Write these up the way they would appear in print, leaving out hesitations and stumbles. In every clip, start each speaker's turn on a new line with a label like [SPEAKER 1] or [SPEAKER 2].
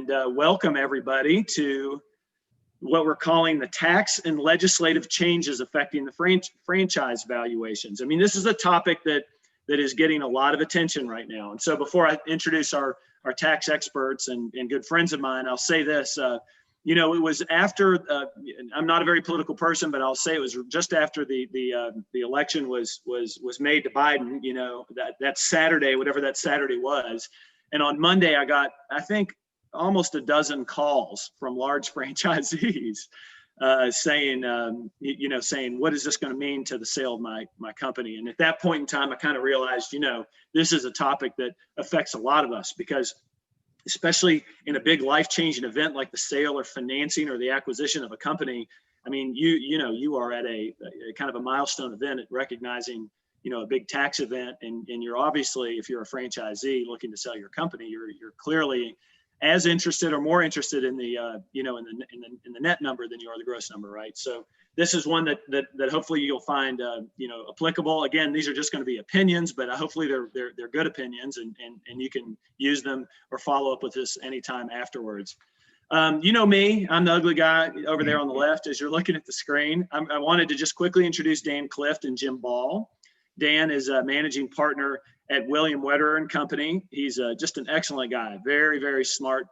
[SPEAKER 1] and welcome everybody to what we're calling the tax and legislative changes affecting the franchise valuations. I mean, this is a topic that is getting a lot of attention right now. And so before I introduce our tax experts and good friends of mine, I'll say this, you know, it was after, I'm not a very political person, but I'll say it was just after the election was made to Biden, you know, that Saturday, whatever that Saturday was. And on Monday, I got, I think, almost a dozen calls from large franchisees saying, you know, saying, what is this going to mean to the sale of my company? And at that point in time, I kind of realized, you know, this is a topic that affects a lot of us, because especially in a big life-changing event like the sale or financing or the acquisition of a company, I mean, you know, you are at a kind of a milestone event at recognizing, you know, a big tax event, and you're obviously, if you're a franchisee looking to sell your company, you're clearly as interested or more interested in the you know, in the net number than you are the gross number, right? So this is one that hopefully you'll find you know, applicable. Again, these are just going to be opinions, but hopefully they're good opinions, and you can use them or follow up with this anytime afterwards. You know me, I'm the ugly guy over there on the left as you're looking at the screen. I wanted to just quickly introduce Dan Clift and Jim Ball. Dan is a managing partner at William Wetterer and Company. He's just an excellent guy, very, very smart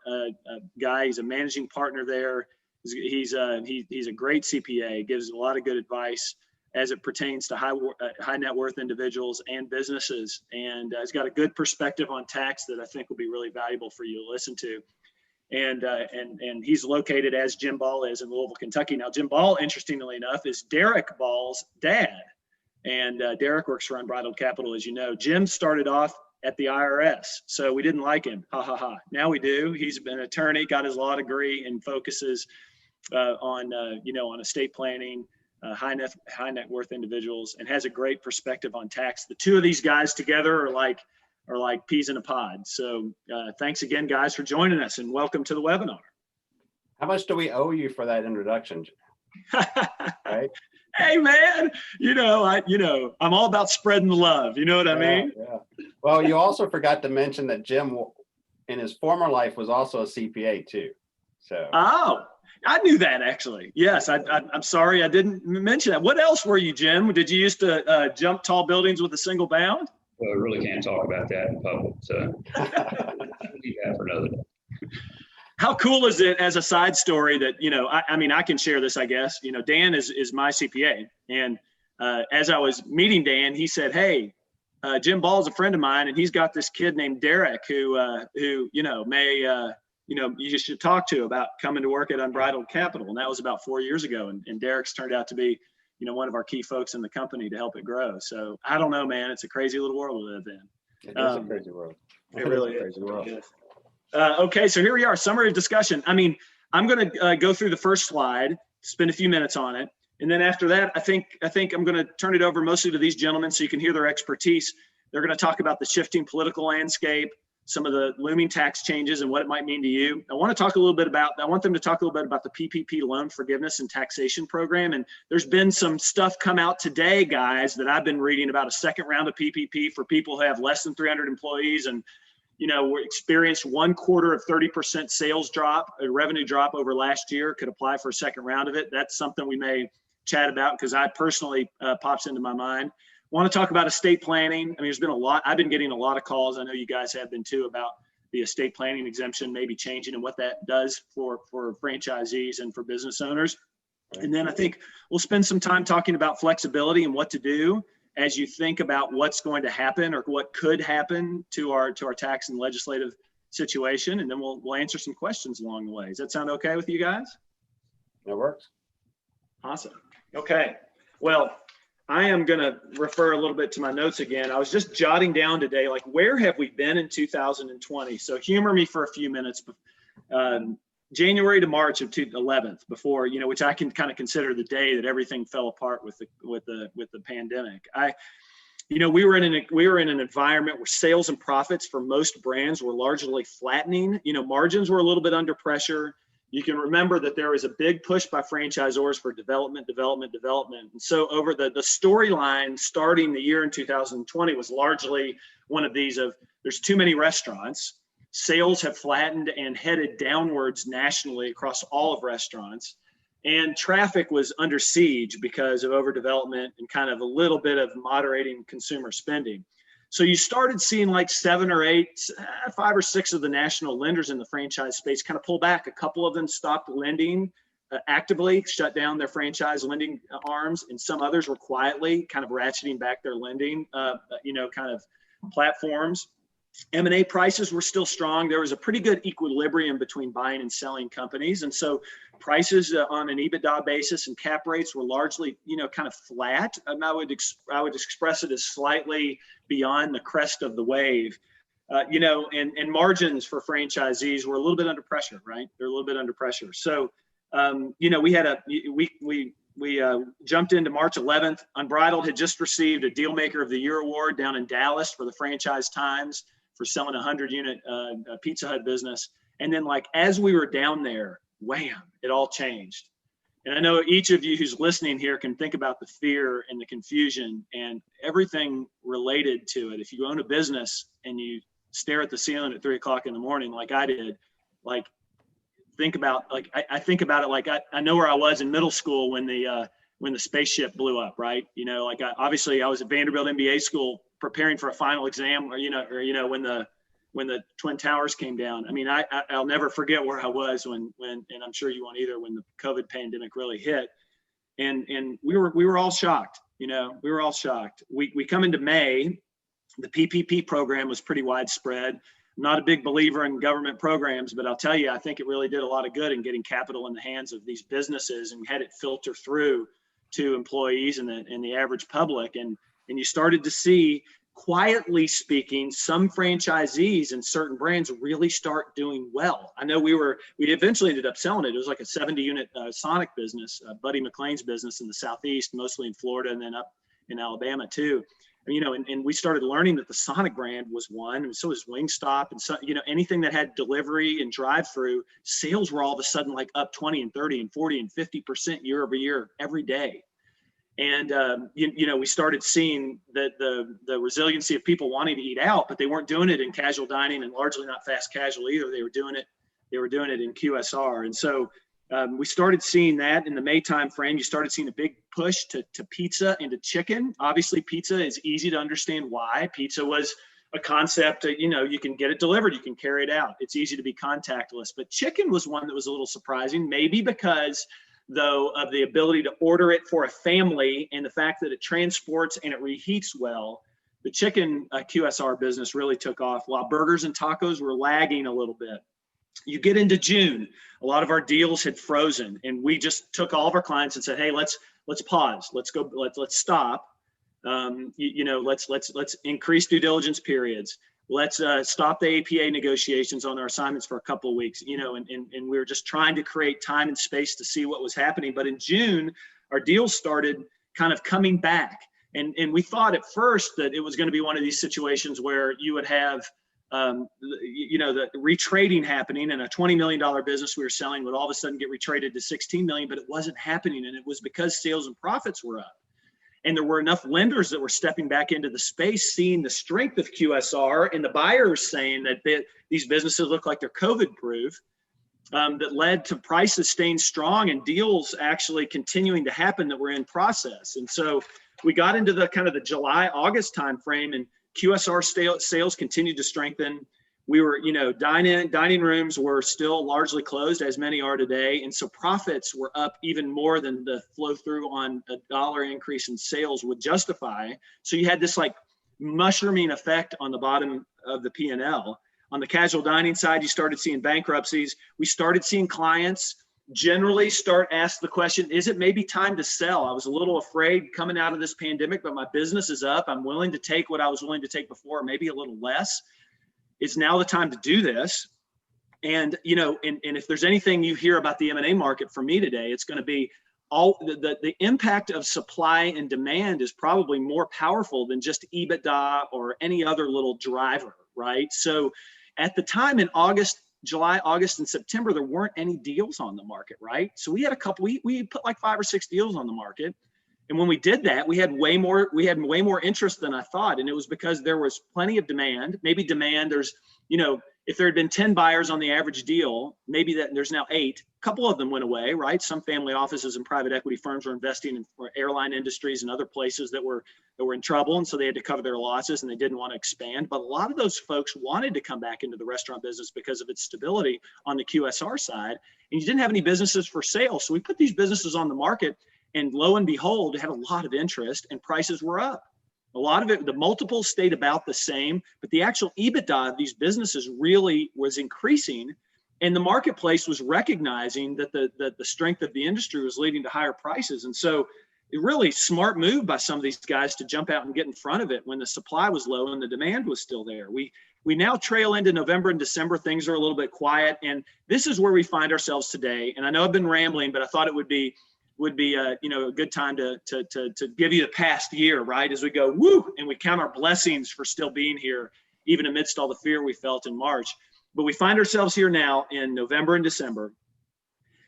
[SPEAKER 1] guy. He's a managing partner there. He's a great CPA, gives a lot of good advice as it pertains to high net worth individuals and businesses. And he's got a good perspective on tax that I think will be really valuable for you to listen to. And he's located, as Jim Ball is, in Louisville, Kentucky. Now, Jim Ball, interestingly enough, is Derek Ball's dad. And Derek works for Unbridled Capital, as you know. Jim started off at the IRS, so we didn't like him. Ha ha ha. Now we do. He's been an attorney, got his law degree, and focuses on you know, on estate planning, high net worth individuals, and has a great perspective on tax. The two of these guys together are like peas in a pod. So thanks again, guys, for joining us, and welcome to the webinar.
[SPEAKER 2] How much do we owe you for that introduction? Right?
[SPEAKER 1] Hey man, you know, I'm all about spreading the love. You know what I mean?
[SPEAKER 2] Yeah. Well, you also forgot to mention that Jim, in his former life, was also a CPA too. So. Oh,
[SPEAKER 1] I knew that actually. Yes, I'm sorry I didn't mention that. What else were you, Jim? Did you used to jump tall buildings with a single bound?
[SPEAKER 3] Well, I really can't talk about that in public, so I'll leave that for another day.
[SPEAKER 1] How cool is it, as a side story, that, you know, I mean, I can share this, I guess. You know, Dan is my CPA. And as I was meeting Dan, he said, hey, Jim Ball is a friend of mine, and he's got this kid named Derek who you know, may, you know, you should talk to about coming to work at Unbridled Capital. And that was about 4 years ago. And Derek's turned out to be, you know, one of our key folks in the company to help it grow. So I don't know, man, it's a crazy little world we live in.
[SPEAKER 2] It is a crazy world.
[SPEAKER 1] It really is.
[SPEAKER 2] Crazy world.
[SPEAKER 1] Okay, so here we are, summary of discussion. I mean, I'm going to go through the first slide, spend a few minutes on it, and then after that, I think I'm going to turn it over mostly to these gentlemen so you can hear their expertise. They're going to talk about the shifting political landscape, some of the looming tax changes, and what it might mean to you. I want them to talk a little bit about the PPP loan forgiveness and taxation program. And there's been some stuff come out today, guys, that I've been reading about a second round of PPP for people who have less than 300 employees, and you know, we experienced 1/4 of 30% sales drop, a revenue drop over last year, could apply for a second round of it. That's something we may chat about, because I personally pops into my mind. Want to talk about estate planning. I mean, there's been a lot, I've been getting a lot of calls, I know you guys have been too, about the estate planning exemption maybe changing and what that does for franchisees and for business owners. And then I think we'll spend some time talking about flexibility and what to do as you think about what's going to happen or what could happen to our tax and legislative situation. And then we'll answer some questions along the way. Does that sound okay with you guys?
[SPEAKER 2] That works.
[SPEAKER 1] Awesome. Okay. Well, I am going to refer a little bit to my notes again. I was just jotting down today, like, where have we been in 2020? So humor me for a few minutes. January to March of 2011, before, you know, which I can kind of consider the day that everything fell apart with the pandemic. You know, we were in an environment where sales and profits for most brands were largely flattening. You know, margins were a little bit under pressure. You can remember that there was a big push by franchisors for development. And so over the storyline starting the year in 2020 was largely one of these of, there's too many restaurants. Sales have flattened and headed downwards nationally across all of restaurants. And traffic was under siege because of overdevelopment and kind of a little bit of moderating consumer spending. So you started seeing like 7 or 8, 5 or 6 of the national lenders in the franchise space kind of pull back. A couple of them stopped lending actively, shut down their franchise lending arms, and some others were quietly kind of ratcheting back their lending, kind of platforms. M&A prices were still strong. There was a pretty good equilibrium between buying and selling companies. And so prices on an EBITDA basis and cap rates were largely, kind of flat. I would express it as slightly beyond the crest of the wave. And margins for franchisees were a little bit under pressure, right? They're a little bit under pressure. So, we jumped into March 11th. Unbridled had just received a Dealmaker of the Year award down in Dallas for the Franchise Times for selling a 100-unit Pizza Hut business. And then as we were down there, wham, it all changed. And I know each of you who's listening here can think about the fear and the confusion and everything related to it. If you own a business and you stare at the ceiling at 3 o'clock in the morning, like I did, think about I think about it like I know where I was in middle school when the spaceship blew up, right? Obviously I was at Vanderbilt MBA school preparing for a final exam, or when the Twin Towers came down. I mean, I'll never forget where I was when and I'm sure you won't either, when the COVID pandemic really hit, and we were all shocked. We were all shocked. We come into May, the PPP program was pretty widespread. I'm not a big believer in government programs, but I'll tell you, I think it really did a lot of good in getting capital in the hands of these businesses and had it filter through to employees and the average public. And you started to see, quietly speaking, some franchisees and certain brands really start doing well. I know we eventually ended up selling it. It was like a 70-unit Sonic business, Buddy McLean's business in the Southeast, mostly in Florida and then up in Alabama too. And we started learning that the Sonic brand was one, and so was Wingstop, and so, anything that had delivery and drive-through, sales were all of a sudden up 20 and 30 and 40 and 50% year over year every day. And we started seeing that the resiliency of people wanting to eat out, but they weren't doing it in casual dining and largely not fast casual either. They were doing it in QSR, and so. We started seeing that in the May timeframe. You started seeing a big push to pizza and to chicken. Obviously, pizza is easy to understand why. Pizza was a concept, you can get it delivered, you can carry it out. It's easy to be contactless. But chicken was one that was a little surprising, maybe because, though, of the ability to order it for a family and the fact that it transports and it reheats well. The chicken QSR business really took off, while burgers and tacos were lagging a little bit. You get into June, a lot of our deals had frozen, and we just took all of our clients and said, hey, let's pause, let's stop. Let's increase due diligence periods. Let's stop the APA negotiations on our assignments for a couple of weeks, and we were just trying to create time and space to see what was happening. But in June, our deals started kind of coming back. And we thought at first that it was going to be one of these situations where you would have the retrading happening, and a $20 million business we were selling would all of a sudden get retraded to 16 million, but it wasn't happening. And it was because sales and profits were up. And there were enough lenders that were stepping back into the space, seeing the strength of QSR, and the buyers saying that these businesses look like they're COVID proof, that led to prices staying strong and deals actually continuing to happen that were in process. And so we got into the kind of the July, August timeframe, and QSR sales continued to strengthen. We were, dining rooms were still largely closed, as many are today. And so profits were up even more than the flow through on a dollar increase in sales would justify. So you had this mushrooming effect on the bottom of the P&L. On the casual dining side, you started seeing bankruptcies. We started seeing clients generally ask the question, is it maybe time to sell? I was a little afraid coming out of this pandemic, but my business is up. I'm willing to take what I was willing to take before, maybe a little less. It's now the time to do this. And, and if there's anything you hear about the M&A market from me today, it's going to be the impact of supply and demand is probably more powerful than just EBITDA or any other little driver, right? So at the time in July, August, and September, there weren't any deals on the market, right? So we had we put 5 or 6 deals on the market. And when we did that, we had way more interest than I thought. And it was because there was plenty of demand. Maybe demand, there's, if there had been 10 buyers on the average deal, maybe that there's now 8, a couple of them went away, right? Some family offices and private equity firms were investing in airline industries and other places that were in trouble. And so they had to cover their losses and they didn't want to expand. But a lot of those folks wanted to come back into the restaurant business because of its stability on the QSR side. And you didn't have any businesses for sale. So we put these businesses on the market, and lo and behold, it had a lot of interest and prices were up. A lot of it, the multiples stayed about the same, but the actual EBITDA of these businesses really was increasing. And the marketplace was recognizing that the strength of the industry was leading to higher prices. And so it really smart move by some of these guys to jump out and get in front of it when the supply was low and the demand was still there. We now trail into November and December. Things are a little bit quiet. And this is where we find ourselves today. And I know I've been rambling, but I thought it would be a good time to give you the past year, right? As we go, woo, and we count our blessings for still being here, even amidst all the fear we felt in March. But we find ourselves here now in November and December.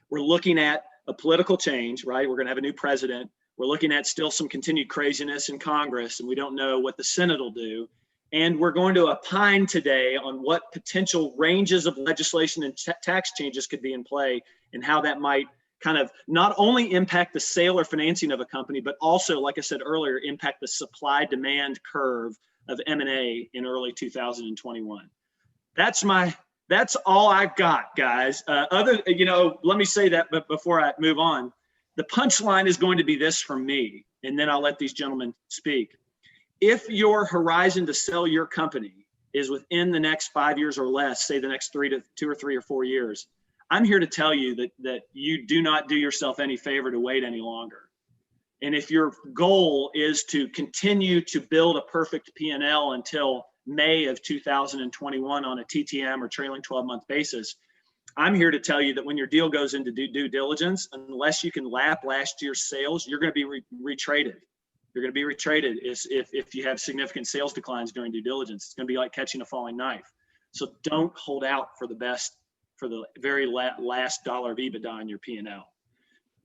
[SPEAKER 1] We're looking at a political change, right? We're going to have a new president. We're looking at still some continued craziness in Congress, and we don't know what the Senate will do. And we're going to opine today on what potential ranges of legislation and tax changes could be in play, and how that might kind of not only impact the sale or financing of a company, but also, like I said earlier, impact the supply-demand curve of M&A in early 2021. That's all I've got, guys. Let me say that, but before I move on, the punchline is going to be this from me, and then I'll let these gentlemen speak. If your horizon to sell your company is within the next 5 years or less, say the next 2 or 3 or 4 years, I'm here to tell you that you do not do yourself any favor to wait any longer. And if your goal is to continue to build a perfect P&L until May of 2021 on a TTM or trailing 12-month basis, I'm here to tell you that when your deal goes into due diligence, unless you can lap last year's sales, you're going to be retraded. You're going to be retraded if you have significant sales declines during due diligence. It's going to be like catching a falling knife. So don't hold out for the best, for the very last dollar of EBITDA in your P&L.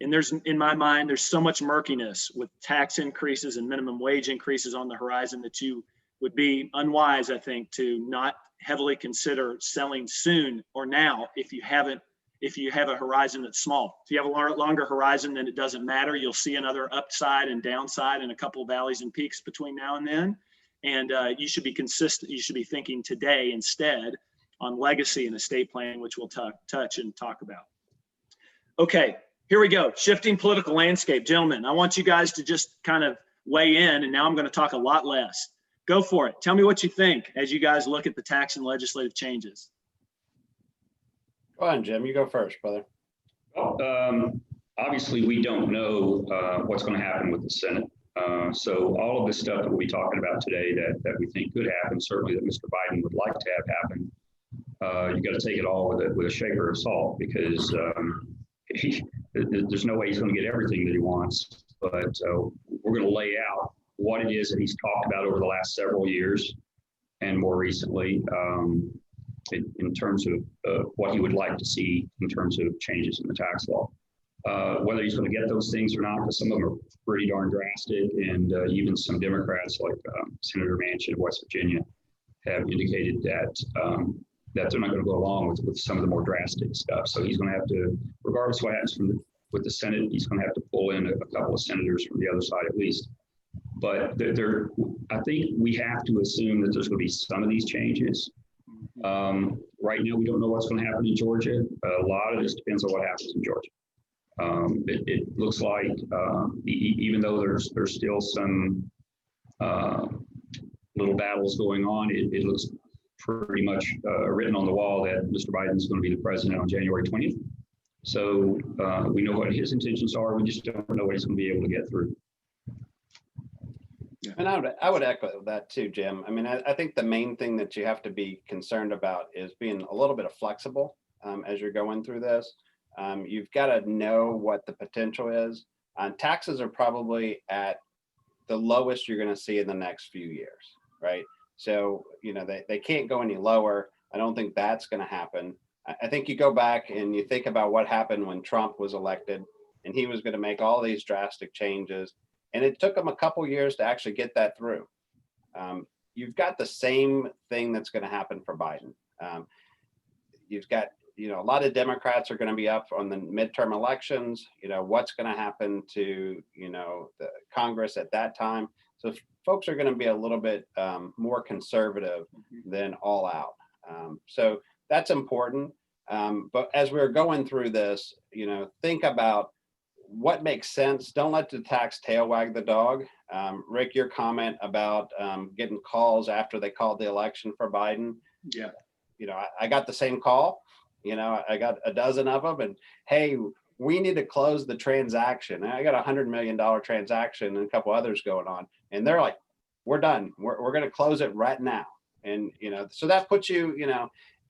[SPEAKER 1] And in my mind, there's so much murkiness with tax increases and minimum wage increases on the horizon that you would be unwise, I think, to not heavily consider selling soon or now if you have a horizon that's small. If you have a longer horizon, then it doesn't matter. You'll see another upside and downside and a couple of valleys and peaks between now and then. And you should be consistent. You should be thinking today instead on legacy and estate planning, which we'll touch and talk about. Okay, here we go. Shifting political landscape. Gentlemen, I want you guys to just kind of weigh in, and now I'm going to talk a lot less. Go for it. Tell me what you think as you guys look at the tax and legislative changes.
[SPEAKER 2] Go on, Jim. You go first, brother.
[SPEAKER 3] Obviously, we don't know what's going to happen with the Senate. So all of the stuff that we'll be talking about today that we think could happen, certainly that Mr. Biden would like to have happen, you got to take it all with a shaker of salt, because there's no way he's going to get everything that he wants. But we're going to lay out what it is that he's talked about over the last several years and more recently in terms of what he would like to see in terms of changes in the tax law. Whether he's going to get those things or not, because some of them are pretty darn drastic, and even some Democrats like Senator Manchin of West Virginia have indicated that they're not going to go along with some of the more drastic stuff. So he's going to have to, regardless of what happens with the Senate, he's going to have to pull in a couple of senators from the other side at least. But I think we have to assume that there's going to be some of these changes. Right now, we don't know what's going to happen in Georgia. A lot of this depends on what happens in Georgia. It looks like even though there's still some little battles going on, it looks pretty much written on the wall that Mr. Biden's going to be the president on January 20th. So we know what his intentions are. We just don't know what he's going to be able to get through.
[SPEAKER 2] And I would echo that too, Jim. I mean, I think the main thing that you have to be concerned about is being a little bit of flexible as you're going through this. You've got to know what the potential is. Taxes are probably at the lowest you're going to see in the next few years, right? So, they can't go any lower. I don't think that's going to happen. I think you go back and you think about what happened when Trump was elected, and he was going to make all these drastic changes. And it took him a couple years to actually get that through. You've got the same thing that's going to happen for Biden. you've got, a lot of Democrats are going to be up on the midterm elections. What's going to happen to, the Congress at that time. So folks are going to be a little bit more conservative than all out. So that's important. But as we're going through this, think about what makes sense. Don't let the tax tail wag the dog. Rick, your comment about getting calls after they called the election for Biden.
[SPEAKER 1] Yeah.
[SPEAKER 2] I got the same call. I got a dozen of them, and hey, we need to close the transaction. I got $100 million transaction and a couple others going on, and they're like, we're done. We're going to close it right now. And, so that puts you,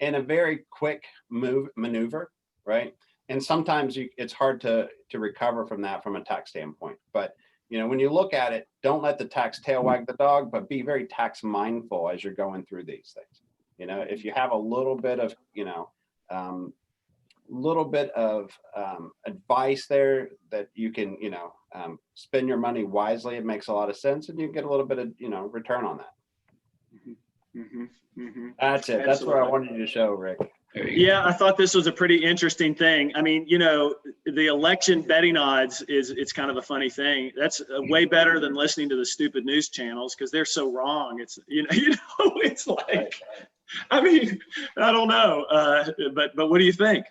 [SPEAKER 2] in a very quick maneuver, right? And sometimes it's hard to recover from that from a tax standpoint. But, when you look at it, don't let the tax tail wag the dog, but be very tax mindful as you're going through these things. If you have a little bit of, advice there that you can, spend your money wisely, it makes a lot of sense, and you get a little bit of, return on that. That's it. That's what I wanted you to show, Rick.
[SPEAKER 1] Yeah, I thought this was a pretty interesting thing. I mean, the election betting odds it's kind of a funny thing. That's way better than listening to the stupid news channels because they're so wrong. It's it's like, I mean, I don't know, but what do you think?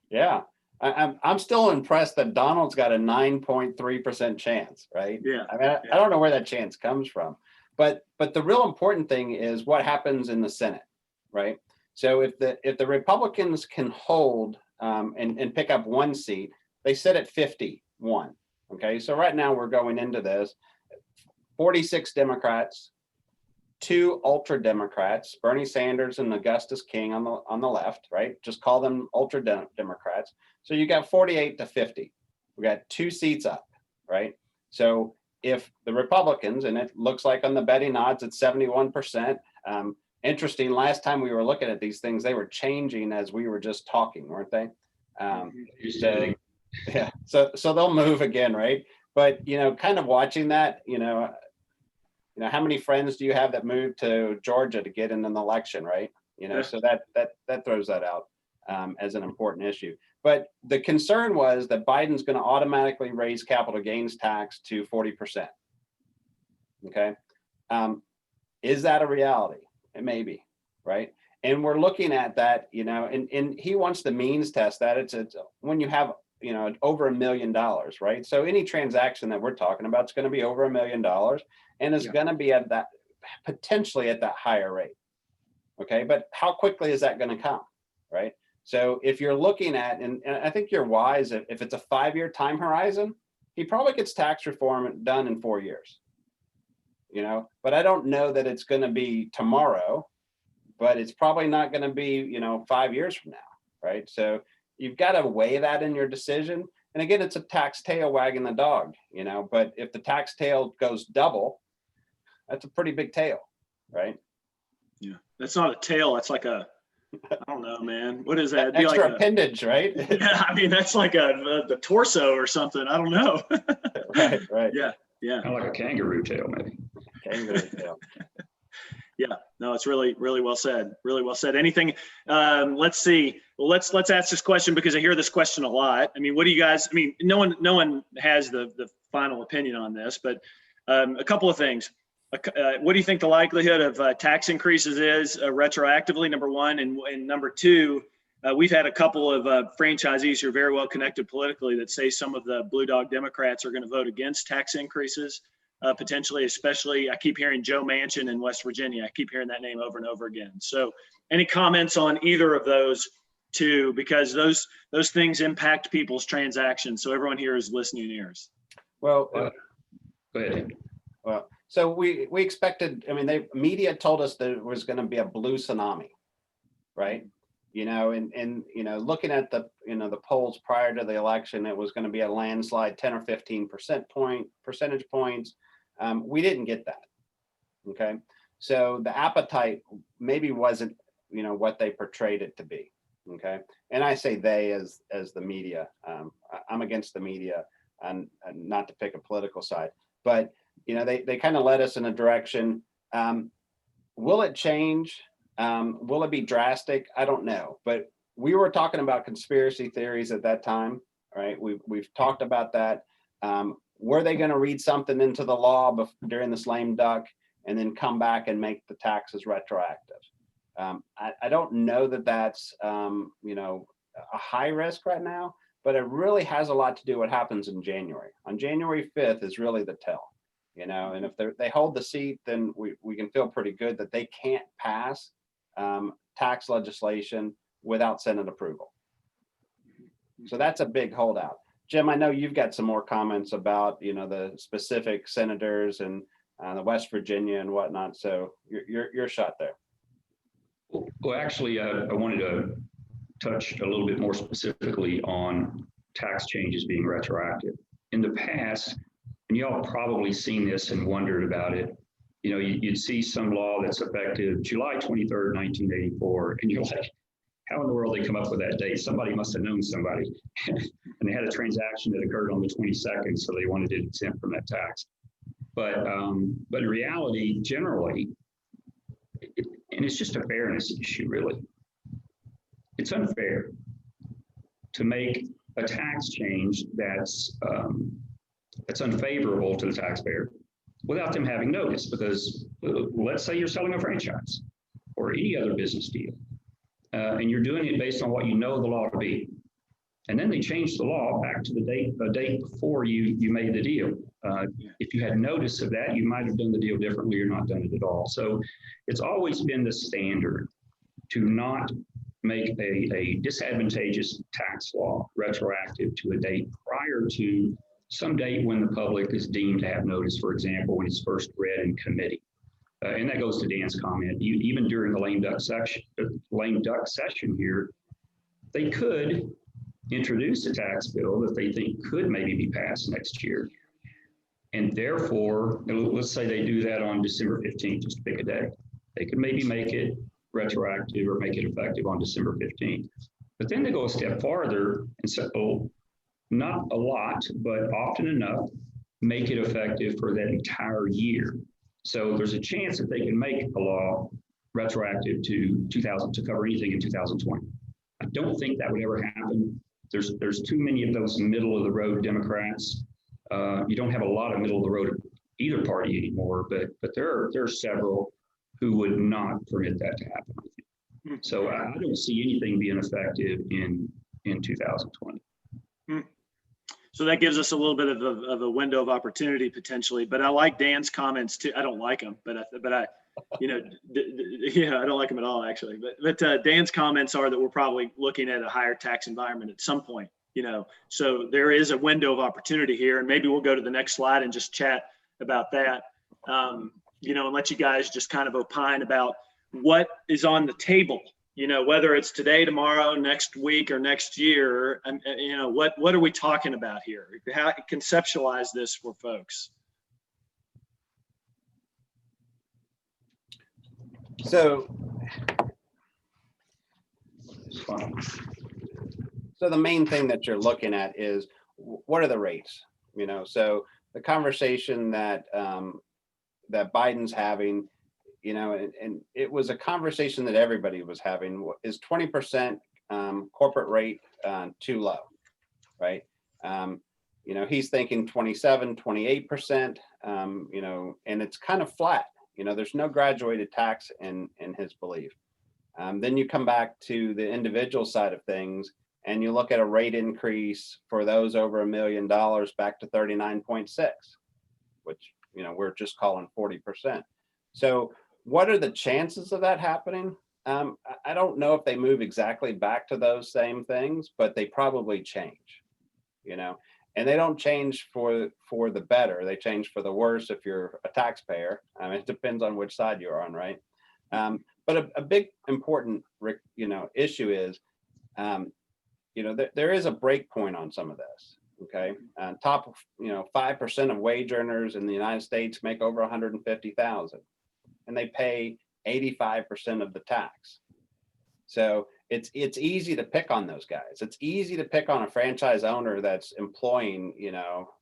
[SPEAKER 2] Yeah, I'm still impressed that Donald's got a 9.3% chance, right?
[SPEAKER 1] Yeah.
[SPEAKER 2] I mean, I don't know where that chance comes from, but the real important thing is what happens in the Senate, right? So if the Republicans can hold and pick up one seat, they sit at 51. Okay, so right now we're going into this 46 Democrats, 2 ultra Democrats, Bernie Sanders and Augustus King on the left, right? Just call them ultra Democrats. So you got 48 to 50. We got 2 seats up, right? So if the Republicans, and it looks like on the betting odds it's 71%. Interesting. Last time we were looking at these things, they were changing as we were just talking, weren't they? So they'll move again, right? But kind of watching that, how many friends do you have that moved to Georgia to get in an election, right? So that throws that out as an important issue. But the concern was that Biden's going to automatically raise capital gains tax to 40%. Okay, is that a reality? It may be, right? And we're looking at that, and he wants to means test that. It's when you have over $1 million, right? So any transaction that we're talking about is going to be over $1 million, and it's going to be at that potentially at that higher rate. Okay, but how quickly is that going to come, right? So if you're looking at, and I think you're wise, if it's a 5-year time horizon, he probably gets tax reform done in 4 years. But I don't know that it's going to be tomorrow, but it's probably not going to be 5 years from now, right? So you've got to weigh that in your decision. And again, it's a tax tail wagging the dog, but if the tax tail goes double, that's a pretty big tail, right?
[SPEAKER 1] Yeah, that's not a tail. That's like I don't know, man. What is that?
[SPEAKER 2] Extra
[SPEAKER 1] like
[SPEAKER 2] appendage, right?
[SPEAKER 1] Yeah, I mean that's like the torso or something. I don't know.
[SPEAKER 2] Right.
[SPEAKER 1] Yeah.
[SPEAKER 3] Kind of like a kangaroo tail, maybe.
[SPEAKER 2] Kangaroo tail.
[SPEAKER 1] Yeah, no, it's really, really well said. Really well said. Anything? Let's see. Well, let's ask this question because I hear this question a lot. I mean, what do you guys? I mean, no one has the final opinion on this, but a couple of things. What do you think the likelihood of tax increases is retroactively? Number one, and number two, we've had a couple of franchisees who are very well connected politically that say some of the Blue Dog Democrats are going to vote against tax increases. Potentially, especially, I keep hearing Joe Manchin in West Virginia. I keep hearing that name over and over again. So any comments on either of those two, because those things impact people's transactions. So everyone here is listening ears.
[SPEAKER 2] Well,
[SPEAKER 3] Go ahead.
[SPEAKER 2] Well, so we expected, I mean, media told us that it was going to be a blue tsunami, right? And looking at the polls prior to the election, it was going to be a landslide, 10 or 15 percentage points. We didn't get that. Okay. So the appetite maybe wasn't, what they portrayed it to be. Okay. And I say they as the media. I'm against the media and not to pick a political side, but they kind of led us in a direction. Will it change? Will it be drastic? I don't know. But we were talking about conspiracy theories at that time, right? We've talked about that. Were they going to read something into the law during this lame duck and then come back and make the taxes retroactive? I don't know that that's a high risk right now, but it really has a lot to do what happens in January. On January 5th is really the tell, and if they hold the seat, then we can feel pretty good that they can't pass tax legislation without Senate approval. So that's a big holdout. Jim, I know you've got some more comments about, the specific senators and the West Virginia and whatnot. So your shot there.
[SPEAKER 3] Well, actually, I wanted to touch a little bit more specifically on tax changes being retroactive. In the past, and y'all probably seen this and wondered about it, you'd see some law that's effective July 23rd, 1984, and you're like, how in the world they come up with that date? Somebody must have known somebody. And they had a transaction that occurred on the 22nd, so they wanted it exempt from that tax. But in reality, generally, and it's just a fairness issue, really. It's unfair to make a tax change that's unfavorable to the taxpayer without them having notice, because let's say you're selling a franchise or any other business deal, and you're doing it based on what you know the law to be. And then they changed the law back to the date before you made the deal. If you had notice of that, you might have done the deal differently or not done it at all. So it's always been the standard to not make a disadvantageous tax law retroactive to a date prior to some date when the public is deemed to have notice, for example, when it's first read in committee. And that goes to Dan's comment. Even during the lame duck session here, they could introduce a tax bill that they think could maybe be passed next year. And therefore, let's say they do that on December 15th, just to pick a day. They could maybe make it retroactive or make it effective on December 15th. But then they go a step farther and say, oh, not a lot, but often enough, make it effective for that entire year. So there's a chance that they can make a law retroactive to cover anything in 2020. I don't think that would ever happen. There's too many of those middle of the road Democrats. You don't have a lot of middle of the road either party anymore, but there are several who would not permit that to happen. So I don't see anything being effective in 2020.
[SPEAKER 1] So that gives us a little bit of a window of opportunity potentially. But I like Dan's comments too. I don't like them, but I don't like them at all actually. But Dan's comments are that we're probably looking at a higher tax environment at some point. So there is a window of opportunity here, and maybe we'll go to the next slide and just chat about that. And let you guys just kind of opine about what is on the table. Whether it's today, tomorrow, next week, or next year, and what are we talking about here? How conceptualize this for folks?
[SPEAKER 2] So the main thing that you're looking at is what are the rates? So the conversation that that Biden's having, and it was a conversation that everybody was having, is 20% corporate rate too low, right? He's thinking 27, 28%, and it's kind of flat. There's no graduated tax in his belief. Then you come back to the individual side of things, and you look at a rate increase for those over $1 million back to 39.6, which, we're just calling 40%. So what are the chances of that happening? I don't know if they move exactly back to those same things, but they probably change, and they don't change for the better. They change for the worse if you're a taxpayer. It depends on which side you're on, right? But a big important, issue is, there is a break point on some of this. Okay, top 5% of wage earners in the United States make over 150,000, and they pay 85% of the tax. So it's easy to pick on those guys. It's easy to pick on a franchise owner that's employing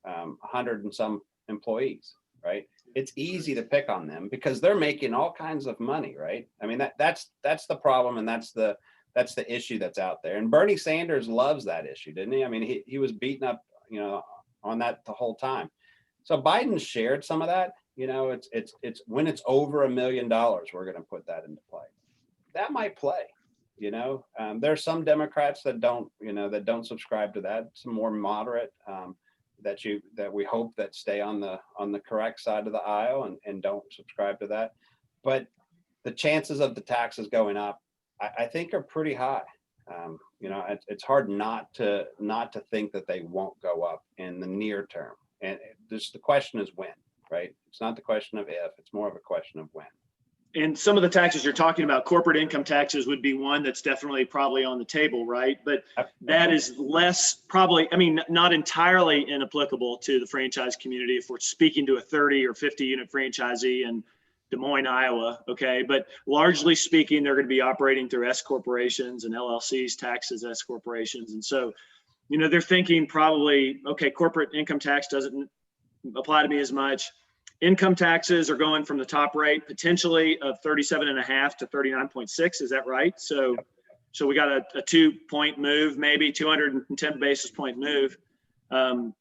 [SPEAKER 2] 100 and some employees, right? It's easy to pick on them because they're making all kinds of money, right? I mean that's the problem, and that's the that's the issue that's out there. And Bernie Sanders loves that issue, didn't he? I mean, he was beaten up, on that the whole time. So Biden shared some of that. It's when it's over $1 million, we're going to put that into play. That might play. There's some Democrats that don't subscribe to that. Some more moderate that we hope that stay on the correct side of the aisle and don't subscribe to that. But the chances of the taxes going up, I think, are pretty high. It's hard not to think that they won't go up in the near term. And the question is when, right? It's not the question of if, it's more of a question of when.
[SPEAKER 1] And some of the taxes you're talking about, corporate income taxes would be one that's probably on the table, right? But that is less probably, not entirely inapplicable to the franchise community if we're speaking to a 30 or 50 unit franchisee in Des Moines, Iowa, okay? But largely speaking, they're going to be operating through S corporations and LLCs, taxed as S corporations. And so, they're thinking probably, okay, corporate income tax doesn't apply to me as much. Income taxes are going from the top rate potentially of 37.5 to 39.6. Is that right? So we got a 2-point move, maybe 210 basis point move,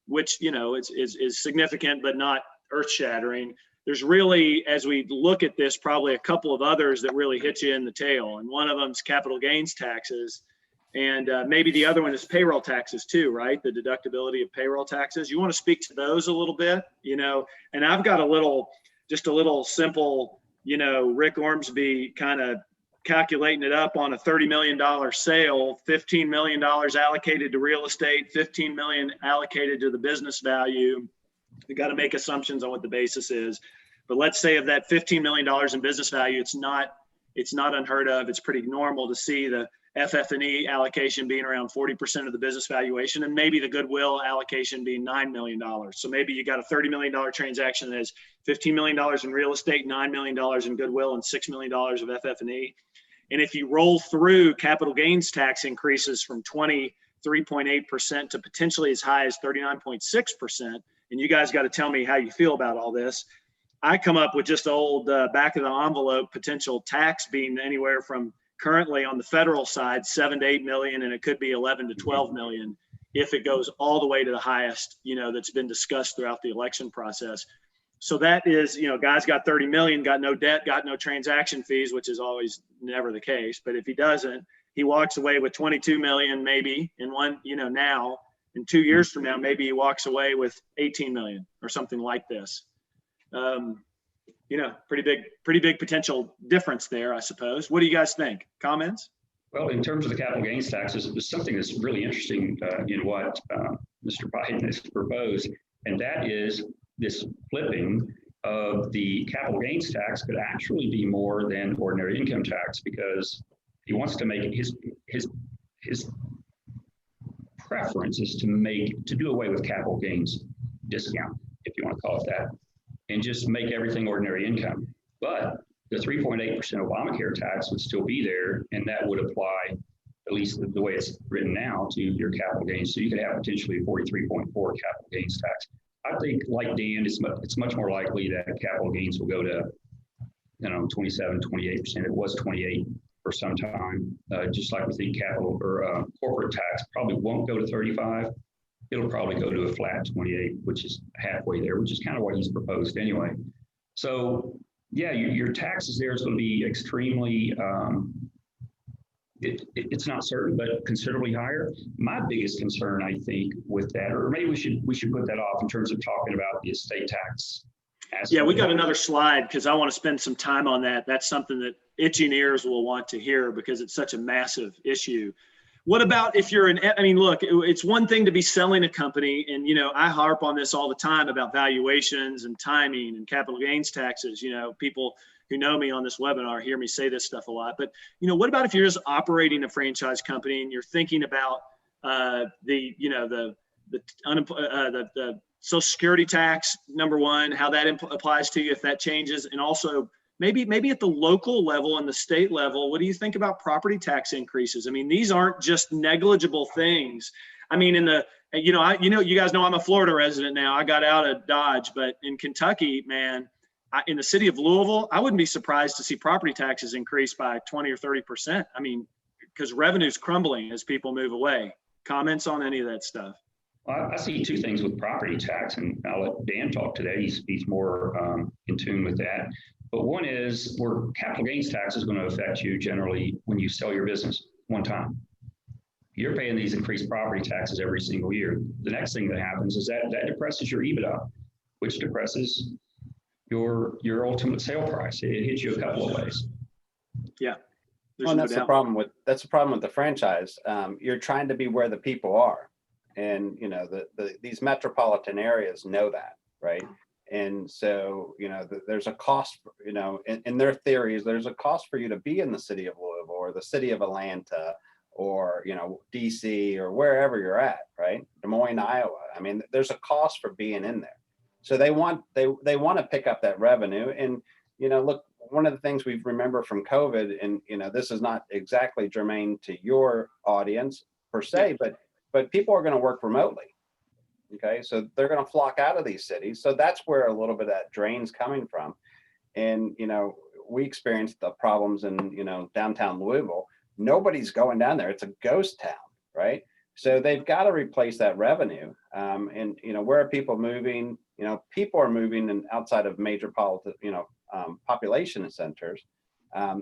[SPEAKER 1] which, is significant, but not earth shattering. There's really, as we look at this, probably a couple of others that really hit you in the tail. And one of them is capital gains taxes. And maybe the other one is payroll taxes too, right? The deductibility of payroll taxes. You want to speak to those a little bit, and I've got just a little simple, Rick Ormsby kind of calculating it up on a $30 million sale, $15 million allocated to real estate, $15 million allocated to the business value. You got to make assumptions on what the basis is. But let's say of that $15 million in business value, it's not unheard of. It's pretty normal to see the FF&E allocation being around 40% of the business valuation, and maybe the goodwill allocation being $9 million. So maybe you got a $30 million transaction that has $15 million in real estate, $9 million in goodwill, and $6 million of FF&E. And if you roll through capital gains tax increases from 23.8% to potentially as high as 39.6%, and you guys got to tell me how you feel about all this, I come up with just old back of the envelope potential tax being anywhere from currently on the federal side, 7 to 8 million, and it could be 11 to 12 million if it goes all the way to the highest, that's been discussed throughout the election process. So that is, guy's got 30 million, got no debt, got no transaction fees, which is always never the case. But if he doesn't, he walks away with 22 million, maybe in one, now, in 2 years from now, maybe he walks away with 18 million or something like this. Pretty big potential difference there, I suppose. What do you guys think? Comments?
[SPEAKER 3] Well, in terms of the capital gains taxes, there's something that's really interesting in what Mr. Biden has proposed, and that is this flipping of the capital gains tax could actually be more than ordinary income tax, because he wants to make his preference is to do away with capital gains discount, if you want to call it that, and just make everything ordinary income. But the 3.8% Obamacare tax would still be there, and that would apply, at least the way it's written now, to your capital gains. So you could have potentially a 43.4 capital gains tax. I think, like Dan, it's much more likely that capital gains will go to 27, 28%. It was 28 for some time. Just like we think capital or corporate tax probably won't go to 35. It'll probably go to a flat 28, which is halfway there, which is kind of what he's proposed anyway. So yeah, your taxes there is going to be extremely, it's not certain, but considerably higher. My biggest concern, I think, with that, or maybe we should put that off in terms of talking about the estate tax aspect.
[SPEAKER 1] Yeah, we got another slide because I want to spend some time on that. That's something that itching ears will want to hear because it's such a massive issue. What about if you're look, it's one thing to be selling a company, and, I harp on this all the time about valuations and timing and capital gains taxes. People who know me on this webinar hear me say this stuff a lot. But, what about if you're just operating a franchise company and you're thinking about the Social Security tax, number one, how that applies to you if that changes, and also maybe at the local level and the state level, what do you think about property tax increases? These aren't just negligible things. You guys know I'm a Florida resident now. I got out of Dodge, but in Kentucky, man, in the city of Louisville, I wouldn't be surprised to see property taxes increase by 20 or 30%. because revenue's crumbling as people move away. Comments on any of that stuff?
[SPEAKER 3] I see two things with property tax, and I'll let Dan talk to that. He's more in tune with that. But one is where capital gains tax is going to affect you generally when you sell your business one time. You're paying these increased property taxes every single year. The next thing that happens is that depresses your EBITDA, which depresses your ultimate sale price. It hits you a couple of ways.
[SPEAKER 1] Yeah.
[SPEAKER 2] Well, that's the problem with the franchise. You're trying to be where the people are, and these metropolitan areas know that, right? And so there's a cost. In their theories, there's a cost for you to be in the city of Louisville or the city of Atlanta or DC or wherever you're at, right? Des Moines, Iowa. I mean, there's a cost for being in there. So they want to pick up that revenue. And look, one of the things we remember from COVID, and this is not exactly germane to your audience per se, but people are going to work remotely. Okay, so they're going to flock out of these cities. So that's where a little bit of that drain's coming from. And we experienced the problems in downtown Louisville. Nobody's going down there. It's a ghost town, right? So they've got to replace that revenue. And where are people moving? People are moving outside of major population centers.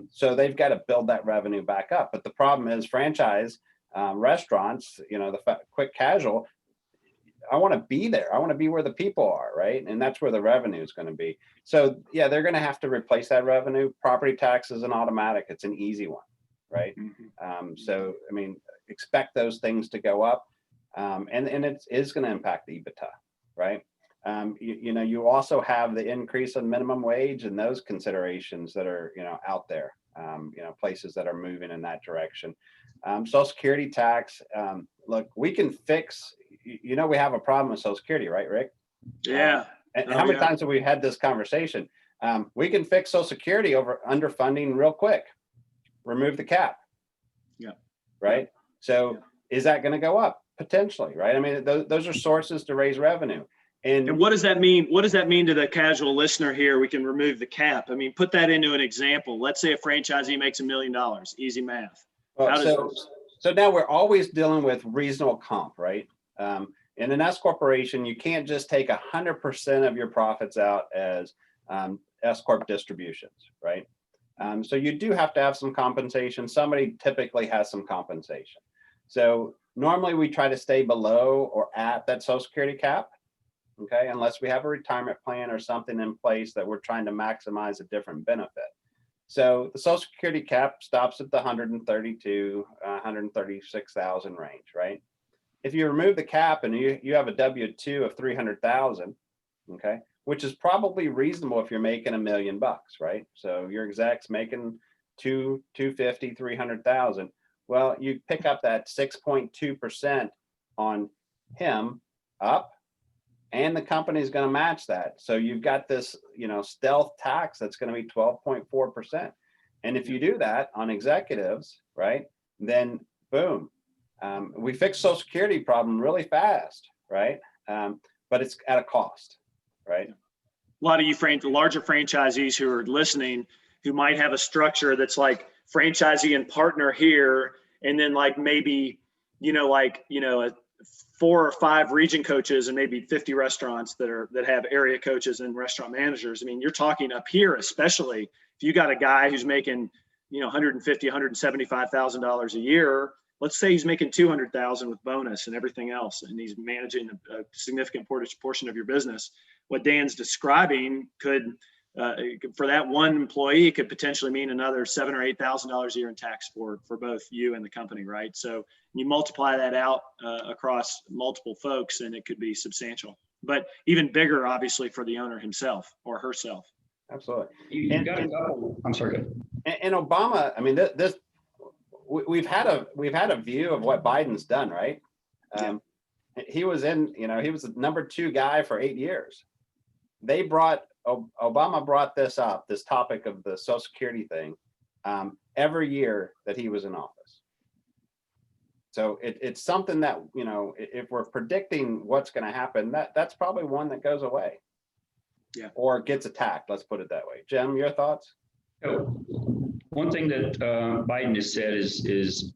[SPEAKER 2] So they've got to build that revenue back up. But the problem is franchise restaurants, the quick casual, I want to be there. I want to be where the people are, right? And that's where the revenue is going to be. So yeah, they're going to have to replace that revenue. Property tax is an automatic. It's an easy one, right? Mm-hmm. So, I mean, expect those things to go up. And it is going to impact the EBITDA, right? You also have the increase in minimum wage and those considerations that are, out there, places that are moving in that direction. Social Security tax, look, we can fix, we have a problem with Social Security, right, Rick?
[SPEAKER 1] Yeah.
[SPEAKER 2] And how many times have we had this conversation? We can fix Social Security over underfunding real quick. Remove the cap.
[SPEAKER 1] Yeah.
[SPEAKER 2] Right. So is that going to go up? Potentially, right? I mean, those are sources to raise revenue.
[SPEAKER 1] And what does that mean? What does that mean to the casual listener here? We can remove the cap. I mean, put that into an example. Let's say a franchisee makes $1 million. Easy math.
[SPEAKER 2] So now we're always dealing with reasonable comp, right? In an S corporation, you can't just take 100% of your profits out as S corp distributions, right? So you do have to have some compensation. Somebody typically has some compensation. So normally we try to stay below or at that Social Security cap, okay? Unless we have a retirement plan or something in place that we're trying to maximize a different benefit. So the Social Security cap stops at the 136,000 range, right? If you remove the cap and you have a W-2 of 300,000, okay, which is probably reasonable if you're making $1 million, right? So your exec's making 250, 300,000. Well, you pick up that 6.2% on him up, and the company's going to match that. So you've got this, stealth tax that's going to be 12.4%. And if you do that on executives, right, then boom, we fix Social Security problem really fast, right? But it's at a cost, right?
[SPEAKER 1] A lot of you larger franchisees who are listening, who might have a structure that's like franchisee and partner here, and then like maybe, 4 or 5 region coaches and maybe 50 restaurants that have area coaches and restaurant managers. I mean, you're talking up here, especially if you got a guy who's making, $150,000, $175,000 a year. Let's say he's making $200,000 with bonus and everything else, and he's managing a significant portion of your business. What Dan's describing could, for that one employee, could potentially mean another $7,000 or $8,000 a year in tax for both you and the company, right? So you multiply that out across multiple folks, and it could be substantial, but even bigger, obviously, for the owner himself or herself.
[SPEAKER 2] Absolutely.
[SPEAKER 3] You've got a couple. I'm sorry.
[SPEAKER 2] And Obama, I mean, we've had a view of what Biden's done, right? He was he was the number 2 guy for 8 years. Obama brought this topic of the Social Security thing, every year that he was in office. So it's something that, if we're predicting what's going to happen, that's probably one that goes away. Yeah. Or gets attacked. Let's put it that way. Jim, your thoughts?
[SPEAKER 3] One thing that Biden has said is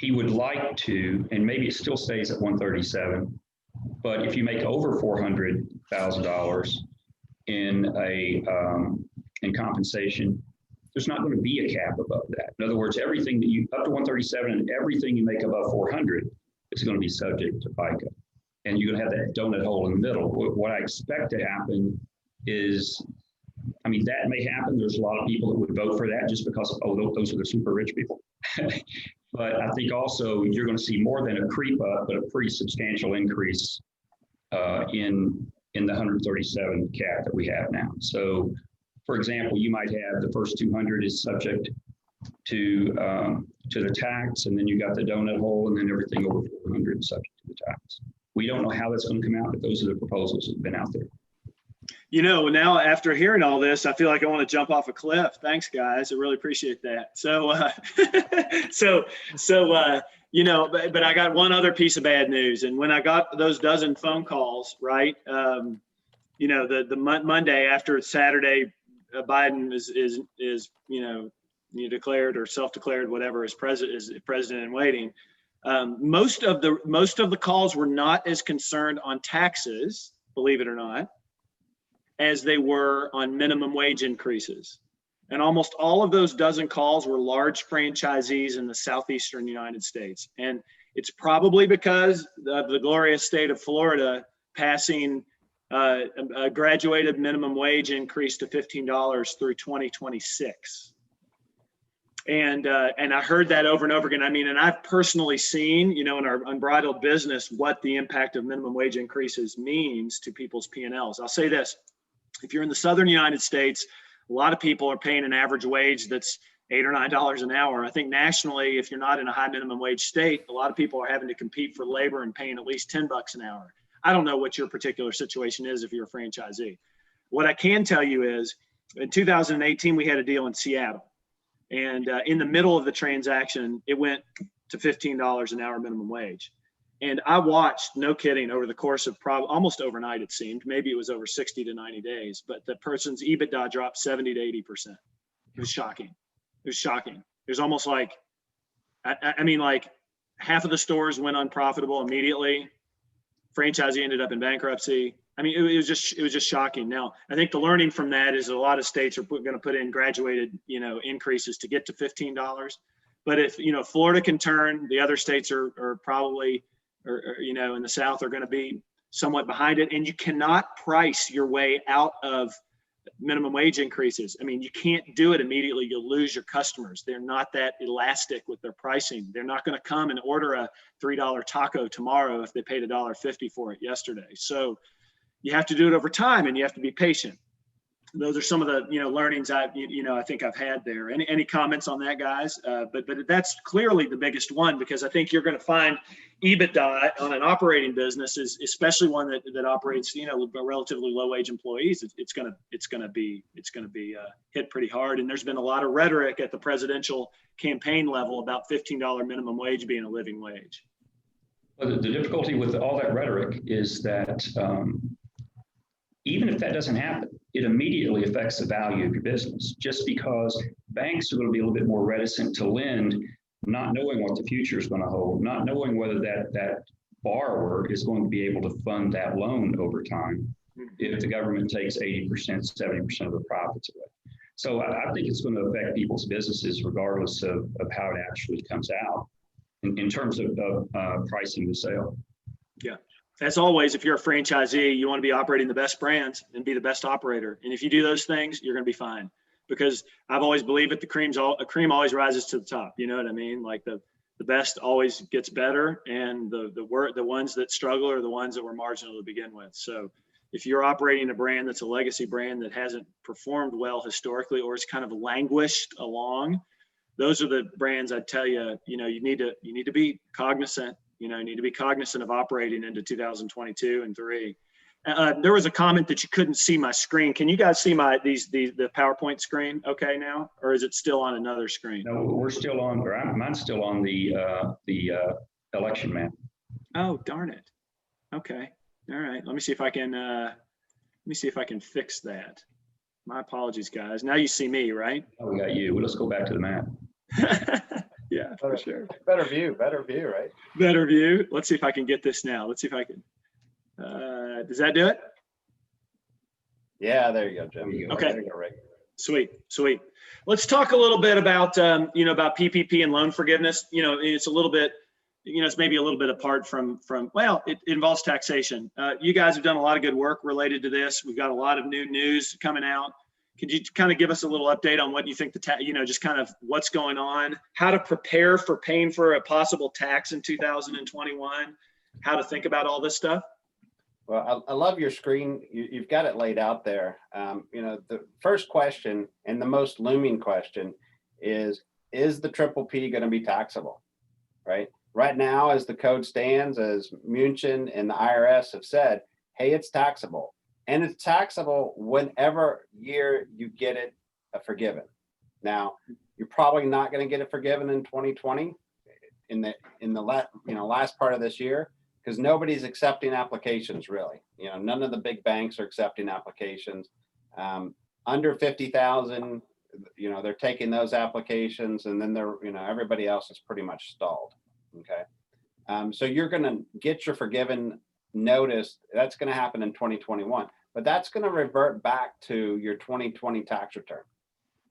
[SPEAKER 3] he would like to, and maybe it still stays at 137, but if you make over $400,000 in compensation, there's not going to be a cap above that. In other words, everything that you up to 137 and everything you make above 400 is going to be subject to FICA. And you're going to have that donut hole in the middle. What I expect to happen is, I mean, that may happen. There's a lot of people that would vote for that just because, oh, those are the super rich people. But I think also you're going to see more than a creep up, but a pretty substantial increase in the 137 cap that we have now. So, for example, you might have the first 200 is subject to the tax, and then you got the donut hole, and then everything over 400 is subject to the tax. We don't know how that's going to come out, but those are the proposals that have been out there.
[SPEAKER 1] You know, now after hearing all this, I feel like I want to jump off a cliff. Thanks, guys. I really appreciate that. So, you know, but I got one other piece of bad news. And when I got those dozen phone calls, right, you know, the Monday after Saturday, Biden is you know, declared or self-declared, whatever, as president in waiting. Most of the calls were not as concerned on taxes, believe it or not, as they were on minimum wage increases. And almost all of those dozen calls were large franchisees in the southeastern United States. And it's probably because of the glorious state of Florida passing a graduated minimum wage increase to $15 through 2026. And I heard that over and over again. I mean, and I've personally seen, you know, in our unbridled business, what the impact of minimum wage increases means to people's P&Ls. I'll say this. If you're in the southern United States, a lot of people are paying an average wage that's $8 or $9 an hour. I think nationally, if you're not in a high minimum wage state, a lot of people are having to compete for labor and paying at least $10 an hour. I don't know what your particular situation is if you're a franchisee. What I can tell you is in 2018, we had a deal in Seattle. And in the middle of the transaction, it went to $15 an hour minimum wage. And I watched, no kidding, over the course of almost overnight, it seemed, maybe it was over 60 to 90 days, but the person's EBITDA dropped 70 to 80%. It was shocking. It was shocking. It was almost like, I mean, like half of the stores went unprofitable immediately. Franchisee ended up in bankruptcy. I mean, it was just shocking. Now, I think the learning from that is a lot of states are going to put in graduated, you know, increases to get to $15. But if, you know, Florida can turn, the other states are probably, or, you know, in the South are going to be somewhat behind it. And you cannot price your way out of minimum wage increases. I mean, you can't do it immediately. You'll lose your customers. They're not that elastic with their pricing. They're not going to come and order a $3 taco tomorrow if they paid $1.50 for it yesterday. So you have to do it over time, and you have to be patient. Those are some of the, you know, learnings I think I've had there. Any comments on that, guys? But that's clearly the biggest one, because I think you're going to find EBITDA on an operating business, is especially one that operates, you know, relatively low wage employees. It's going to be hit pretty hard. And there's been a lot of rhetoric at the presidential campaign level about $15 minimum wage being a living wage.
[SPEAKER 3] Well, the difficulty with all that rhetoric is that even if that doesn't happen, it immediately affects the value of your business, just because banks are going to be a little bit more reticent to lend, not knowing what the future is going to hold, not knowing whether that borrower is going to be able to fund that loan over time if the government takes 80%, 70% of the profits away. So I think it's going to affect people's businesses regardless of how it actually comes out in terms of pricing the sale.
[SPEAKER 1] Yeah. As always, if you're a franchisee, you want to be operating the best brands and be the best operator. And if you do those things, you're going to be fine. Because I've always believed that a cream always rises to the top. You know what I mean? Like the best always gets better, and the ones that struggle are the ones that were marginal to begin with. So if you're operating a brand that's a legacy brand that hasn't performed well historically, or it's kind of languished along, those are the brands I'd tell you, you know, you need to be cognizant. You know, you need to be cognizant of operating into 2022 and 3. There was a comment that you couldn't see my screen. Can you guys see the PowerPoint screen okay now, or is it still on another screen?
[SPEAKER 3] No, we're still on, or mine's still on the election map.
[SPEAKER 1] Oh, darn it. Okay. All right. Let me see if I can fix that. My apologies, guys. Now you see me, right?
[SPEAKER 3] Oh, we got you. Well, let's go back to the map.
[SPEAKER 1] Yeah. For sure.
[SPEAKER 2] Better view, right?
[SPEAKER 1] Better view. Let's see if I can get this now. Let's see if I can. Does that do it?
[SPEAKER 2] Yeah, there you go, Jim.
[SPEAKER 3] There you go.
[SPEAKER 1] Okay.
[SPEAKER 2] There you go, Rick.
[SPEAKER 1] Sweet. Let's talk a little bit about, about PPP and loan forgiveness. It's a little bit, it's maybe a little bit apart from well, it involves taxation. You guys have done a lot of good work related to this. We've got a lot of new news coming out. Could you kind of give us a little update on what you think just kind of what's going on, how to prepare for paying for a possible tax in 2021, how to think about all this stuff?
[SPEAKER 2] Well, I love your screen. You've got it laid out there. The first question and the most looming question is the triple P going to be taxable, right? Right now, as the code stands, as Munchin and the IRS have said, hey, it's taxable. And it's taxable whenever year you get it forgiven. Now, you're probably not going to get it forgiven in 2020 in the last part of this year, because nobody's accepting applications really. None of the big banks are accepting applications. Under 50,000, they're taking those applications, and then everybody else is pretty much stalled. Okay. So you're going to get your forgiven notice. That's going to happen in 2021, but that's going to revert back to your 2020 tax return.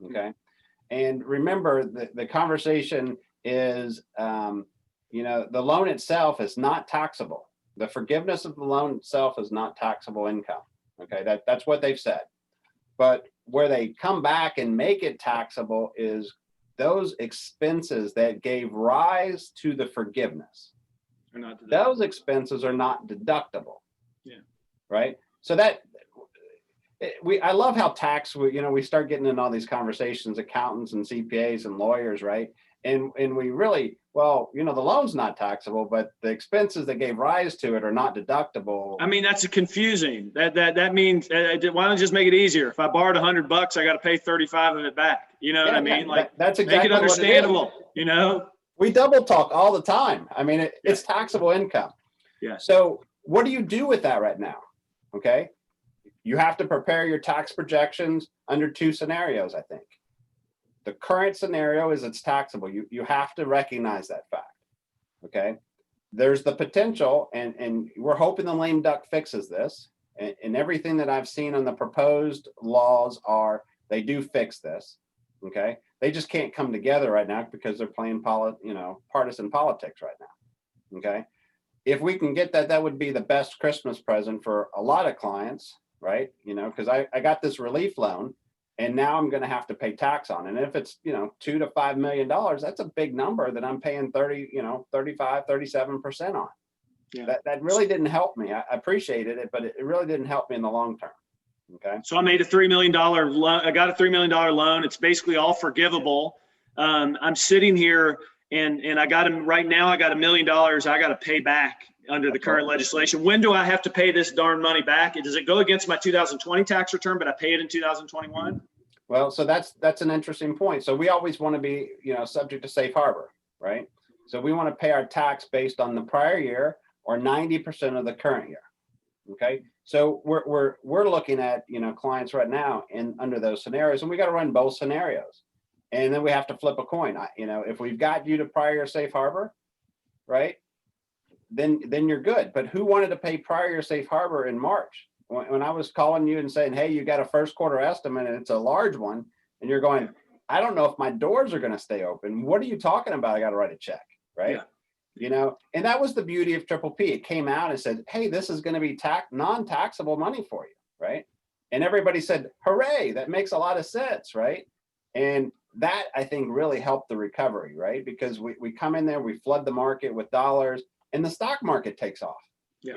[SPEAKER 2] Okay. And remember, the conversation is, the loan itself is not taxable. The forgiveness of the loan itself is not taxable income. Okay, that's what they've said. But where they come back and make it taxable is those expenses that gave rise to the forgiveness. Those expenses are not deductible.
[SPEAKER 1] Yeah.
[SPEAKER 2] Right. So I love how we start getting in all these conversations, accountants and CPAs and lawyers, right? And we really, the loan's not taxable, but the expenses that gave rise to it are not deductible.
[SPEAKER 1] I mean, that's confusing. That means, why don't you just make it easier? If I borrowed $100, I got to pay 35 of it back. You know what I mean?
[SPEAKER 2] That's exactly
[SPEAKER 1] make it understandable.
[SPEAKER 2] We double talk all the time. I mean, it's taxable income.
[SPEAKER 1] Yeah.
[SPEAKER 2] So what do you do with that right now? Okay. You have to prepare your tax projections under two scenarios, I think. The current scenario is it's taxable. You have to recognize that fact. Okay. There's the potential, and we're hoping the lame duck fixes this. And everything that I've seen on the proposed laws they do fix this. Okay. They just can't come together right now because they're playing partisan politics right now. Okay. If we can get that, that would be the best Christmas present for a lot of clients, right? Because I got this relief loan, and now I'm going to have to pay tax on it. And if it's, $2 to $5 million, that's a big number that I'm paying 35, 37% on.
[SPEAKER 1] Yeah.
[SPEAKER 2] That really didn't help me. I appreciated it, but it really didn't help me in the long term. Okay.
[SPEAKER 1] So I made a $3 million loan. I got a $3 million loan. It's basically all forgivable. I'm sitting here and I got him right now. I got $1 million. I got to pay back under the current legislation. When do I have to pay this darn money back? Does it go against my 2020 tax return, but I pay it in 2021?
[SPEAKER 2] Well, so that's an interesting point. So we always want to be, subject to safe harbor, right? So we want to pay our tax based on the prior year or 90% of the current year. Okay. So we're looking at, clients right now under those scenarios, and we got to run both scenarios. And then we have to flip a coin. If we've got you to prior year safe harbor, right, then you're good. But who wanted to pay prior year safe harbor in March? When I was calling you and saying, hey, you got a first quarter estimate and it's a large one, and you're going, I don't know if my doors are going to stay open. What are you talking about? I got to write a check, right? Yeah. And that was the beauty of Triple P. It came out and said, hey, this is going to be non-taxable money for you, right? And everybody said, hooray, that makes a lot of sense, right? And that, I think, really helped the recovery, right? Because we come in there, we flood the market with dollars, and the stock market takes off.
[SPEAKER 1] Yeah.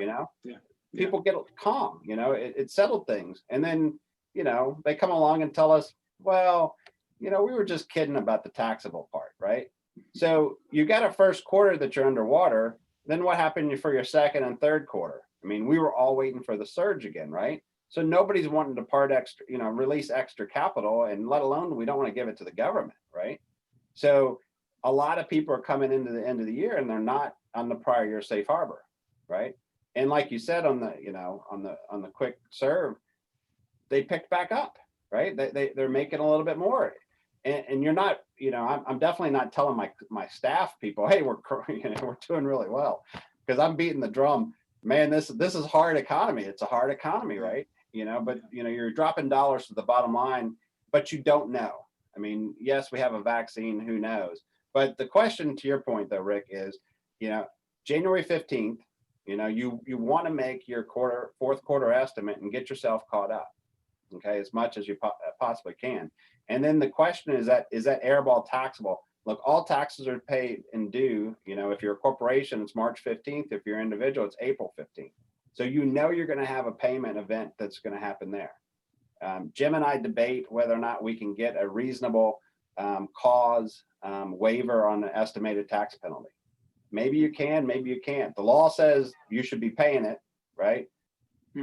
[SPEAKER 2] People get calm, it settled things. And then, they come along and tell us, well, we were just kidding about the taxable part, right? So you got a first quarter that you're underwater. Then what happened for your second and third quarter? I mean, we were all waiting for the surge again, right? So nobody's wanting to release extra capital, and let alone we don't want to give it to the government, right? So a lot of people are coming into the end of the year and they're not on the prior year safe harbor, right? And like you said on the quick serve, they picked back up, right? They're making a little bit more. and you're not, I'm definitely not telling my staff people, hey, we're doing really well, because I'm beating the drum, man. This is hard economy. It's a hard economy, right? But you're dropping dollars to the bottom line, but you don't know. I mean, yes, we have a vaccine, who knows? But the question, to your point though, Rick, is, January 15th, you want to make your fourth quarter estimate and get yourself caught up, okay, as much as you possibly can. And then the question is that airball taxable? Look, all taxes are paid and due. If you're a corporation, it's March 15th. If you're an individual, it's April 15th. So you're going to have a payment event that's going to happen there. Jim and I debate whether or not we can get a reasonable cause waiver on the estimated tax penalty. Maybe you can, maybe you can't. The law says you should be paying it, right?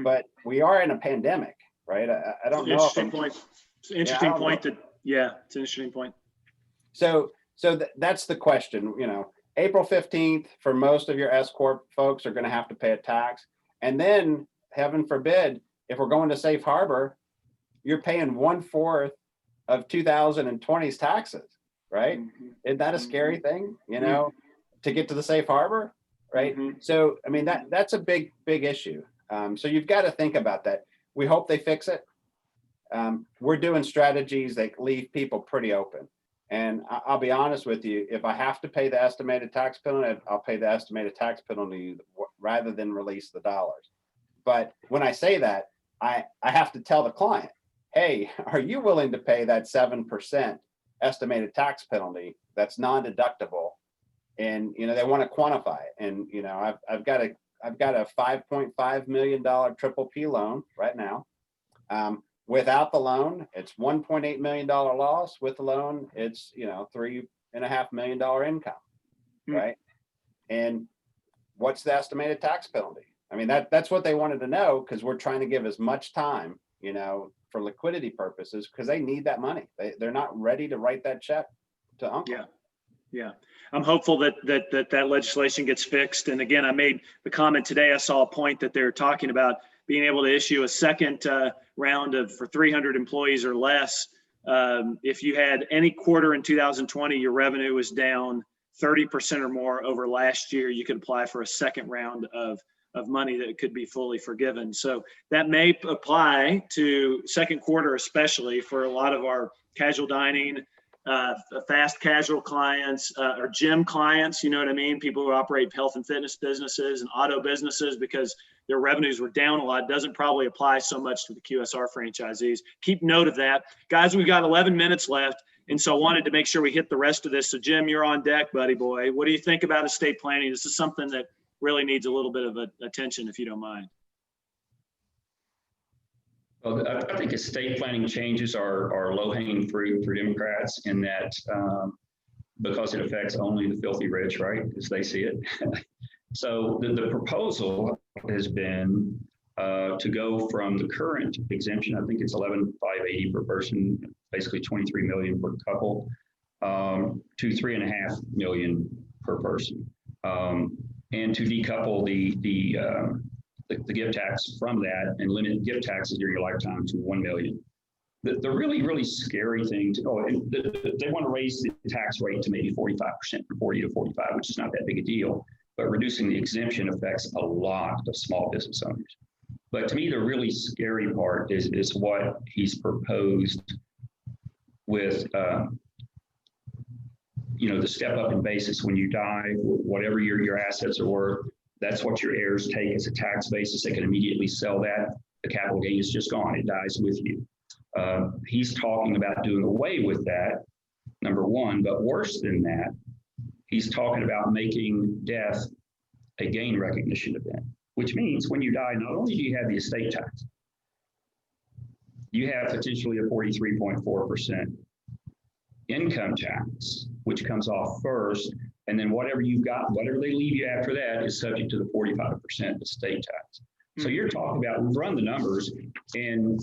[SPEAKER 2] But we are in a pandemic, right? I don't know.
[SPEAKER 1] Interesting point. It's an interesting point. It's an interesting point.
[SPEAKER 2] So that's the question. April 15th for most of your S corp folks are going to have to pay a tax, and then heaven forbid, if we're going to safe harbor, you're paying 1/4 of 2020's taxes, right? Isn't that a scary thing? To get to the safe harbor, right? So I mean that's a big issue. So you've got to think about that. We hope they fix it. We're doing strategies that leave people pretty open. And I'll be honest with you, if I have to pay the estimated tax penalty, I'll pay the estimated tax penalty rather than release the dollars. But when I say that, I have to tell the client, hey, are you willing to pay that 7% estimated tax penalty that's non-deductible? And they want to quantify it. And I've got a $5.5 million triple P loan right now. Without the loan, it's $1.8 million loss. With the loan, it's $3.5 million income, right? And what's the estimated tax penalty? I mean, that's what they wanted to know, because we're trying to give as much time, for liquidity purposes, because they need that money. They're not ready to write that check to uncle.
[SPEAKER 1] Yeah. I'm hopeful that legislation gets fixed. And again, I made the comment today, I saw a point that they're talking about being able to issue a second round for 300 employees or less. If you had any quarter in 2020, your revenue was down 30% or more over last year, you could apply for a second round of money that could be fully forgiven. So that may apply to second quarter, especially for a lot of our casual dining, fast casual clients, or gym clients, you know what I mean? People who operate health and fitness businesses and auto businesses, because their revenues were down a lot. Doesn't probably apply so much to the QSR franchisees. Keep note of that. Guys, we've got 11 minutes left. And so I wanted to make sure we hit the rest of this. So Jim, you're on deck, buddy boy. What do you think about estate planning? This is something that really needs a little bit of attention, if you don't mind.
[SPEAKER 3] Well, I think estate planning changes are low-hanging fruit for Democrats, in that because it affects only the filthy rich, right, as they see it. So the proposal has been to go from the current exemption, I think it's $11,580 per person, basically $23 million per couple, to $3.5 million per person, and to decouple the gift tax from that and limit gift taxes during your lifetime to $1 million. The really, really scary thing they want to raise the tax rate to maybe 45%, from 40 to 45, which is not that big a deal, but reducing the exemption affects a lot of small business owners. But to me, the really scary part is what he's proposed with, the step up in basis when you die, whatever your assets are worth. That's what your heirs take as a tax basis. They can immediately sell that. The capital gain is just gone. It dies with you. He's talking about doing away with that, number one, but worse than that, he's talking about making death a gain recognition event, which means when you die, not only do you have the estate tax, you have potentially a 43.4% income tax, which comes off first. And then whatever you've got, whatever they leave you after that, is subject to the 45% estate tax. So you're talking about, we've run the numbers, and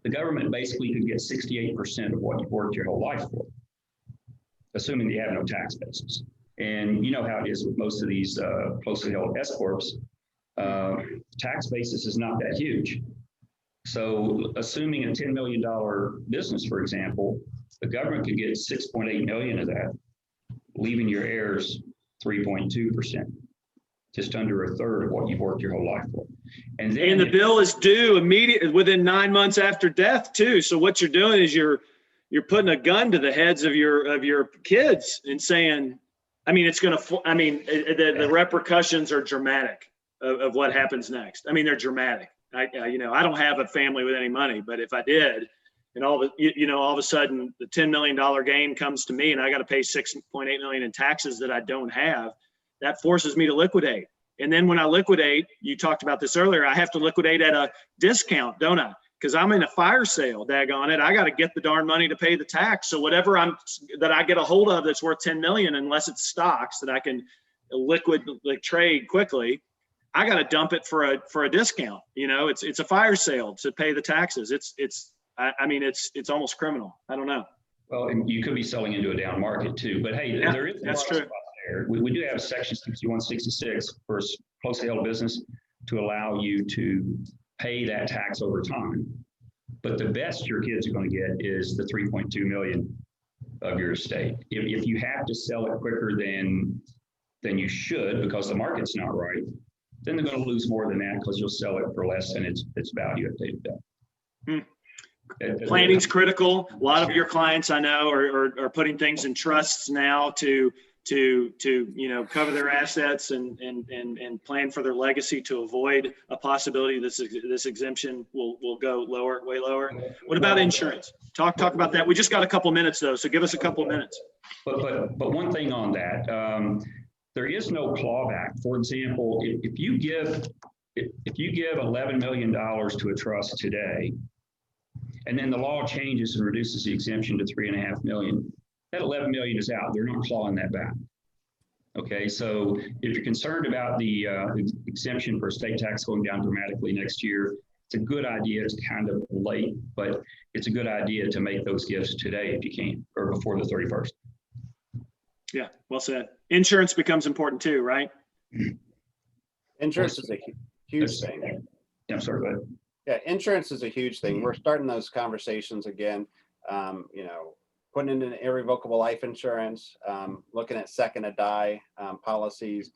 [SPEAKER 3] the government basically could get 68% of what you've worked your whole life for, assuming you have no tax basis. And you know how it is with most of these closely held S corps. Tax basis is not that huge. So assuming a $10 million business, for example, the government could get 6.8 million of that, leaving your heirs 3.2%, just under a third of what you've worked your whole life for. And then
[SPEAKER 1] the bill is due immediately within 9 months after death too. So what you're doing is you're putting a gun to the heads of your kids and saying, I mean, it's going to, I mean, the repercussions are dramatic of what happens next. I mean, they're dramatic. I don't have a family with any money, but if I did, and all of a sudden the $10 million gain comes to me and I got to pay 6.8 million in taxes that I don't have, that forces me to liquidate. And then when I liquidate, you talked about this earlier, I have to liquidate at a discount, don't I? Because I'm in a fire sale, daggone it. I got to get the darn money to pay the tax. So whatever that I get a hold of that's worth 10 million, unless it's stocks that I can trade quickly, I got to dump it for a discount. It's a fire sale to pay the taxes. It's almost criminal. I don't know.
[SPEAKER 3] Well, you could be selling into a down market too, but hey,
[SPEAKER 1] yeah,
[SPEAKER 3] there is
[SPEAKER 1] that's true.
[SPEAKER 3] There. We do have section 6166 for closely held business to allow you to pay that tax over time. But the best your kids are going to get is the 3.2 million of your estate. If you have to sell it quicker than you should because the market's not right, then they're going to lose more than that because you'll sell it for less than its value at date of death.
[SPEAKER 1] Planning's critical. A lot of your clients I know are putting things in trusts now to cover their assets and plan for their legacy to avoid a possibility this exemption will go lower, way lower. What about insurance? Talk about that. We just got a couple minutes though, so give us a couple minutes.
[SPEAKER 3] But one thing on that, there is no clawback. For example, if you give $11 million to a trust today, and then the law changes and reduces the exemption to 3.5 million, that 11 million is out. They're not clawing that back. Okay, so if you're concerned about the exemption for estate tax going down dramatically next year, it's a good idea. It's kind of late, but it's a good idea to make those gifts today if you can, or before the 31st.
[SPEAKER 1] Yeah, well said. Insurance becomes important too, right?
[SPEAKER 2] Insurance is a huge thing.
[SPEAKER 3] Yeah, I'm sorry, go ahead.
[SPEAKER 2] Yeah, insurance is a huge thing. We're starting those conversations again. Putting in an irrevocable life insurance, looking at second to die policies.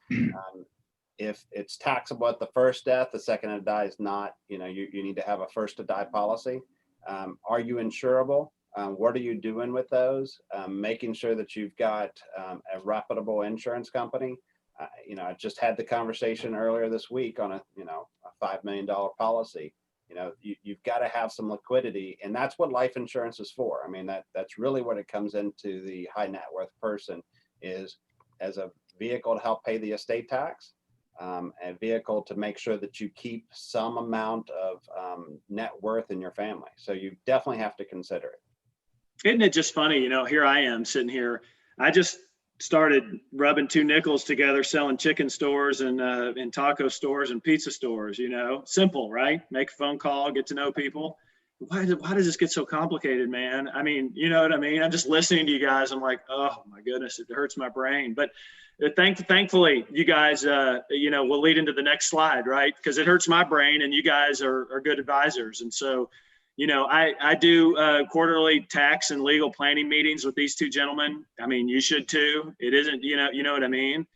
[SPEAKER 2] If it's taxable at the first death, the second to die is not. You need to have a first to die policy. Are you insurable? What are you doing with those? Making sure that you've got a reputable insurance company. I just had the conversation earlier this week on a $5 million policy. You've got to have some liquidity, and that's what life insurance is for. I mean, that's really what it comes into the high net worth person, is as a vehicle to help pay the estate tax, a vehicle to make sure that you keep some amount of net worth in your family. So you definitely have to consider it.
[SPEAKER 1] Isn't it just funny? Here I am sitting here. I just started rubbing two nickels together, selling chicken stores and taco stores and pizza stores. Simple, right? Make a phone call, get to know people. Why does this get so complicated, man? I mean, you know what I mean? I'm just listening to you guys. I'm like, oh my goodness, it hurts my brain. But thankfully, you guys, will lead into the next slide, right? Because it hurts my brain, and you guys are good advisors. And so, I do quarterly tax and legal planning meetings with these two gentlemen. I mean, you should too. It isn't, you know what I mean?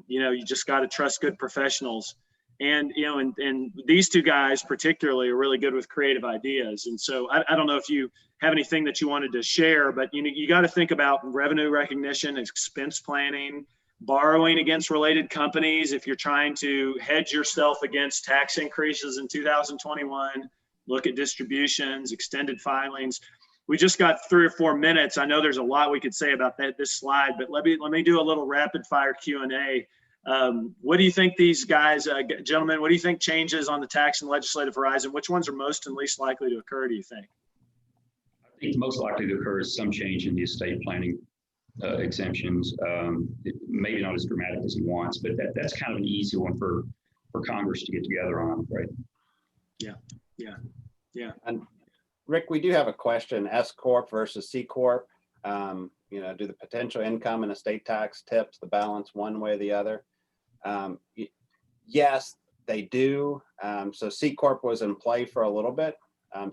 [SPEAKER 1] You just got to trust good professionals. And, and these two guys particularly are really good with creative ideas. And so I don't know if you have anything that you wanted to share, but you got to think about revenue recognition, expense planning, borrowing against related companies. If you're trying to hedge yourself against tax increases in 2021, look at distributions, extended filings. We just got 3 or 4 minutes. I know there's a lot we could say about this slide, but let me do a little rapid fire Q&A. What do you think these guys, gentlemen, what do you think changes on the tax and legislative horizon? Which ones are most and least likely to occur, do you think?
[SPEAKER 3] I think most likely to occur is some change in the estate planning exemptions. Maybe not as dramatic as he wants, but that's kind of an easy one for Congress to get together on, right? Yeah.
[SPEAKER 2] And Rick, we do have a question: S Corp versus C Corp. Do the potential income and estate tax tips the balance one way or the other? Yes, they do. So C Corp was in play for a little bit.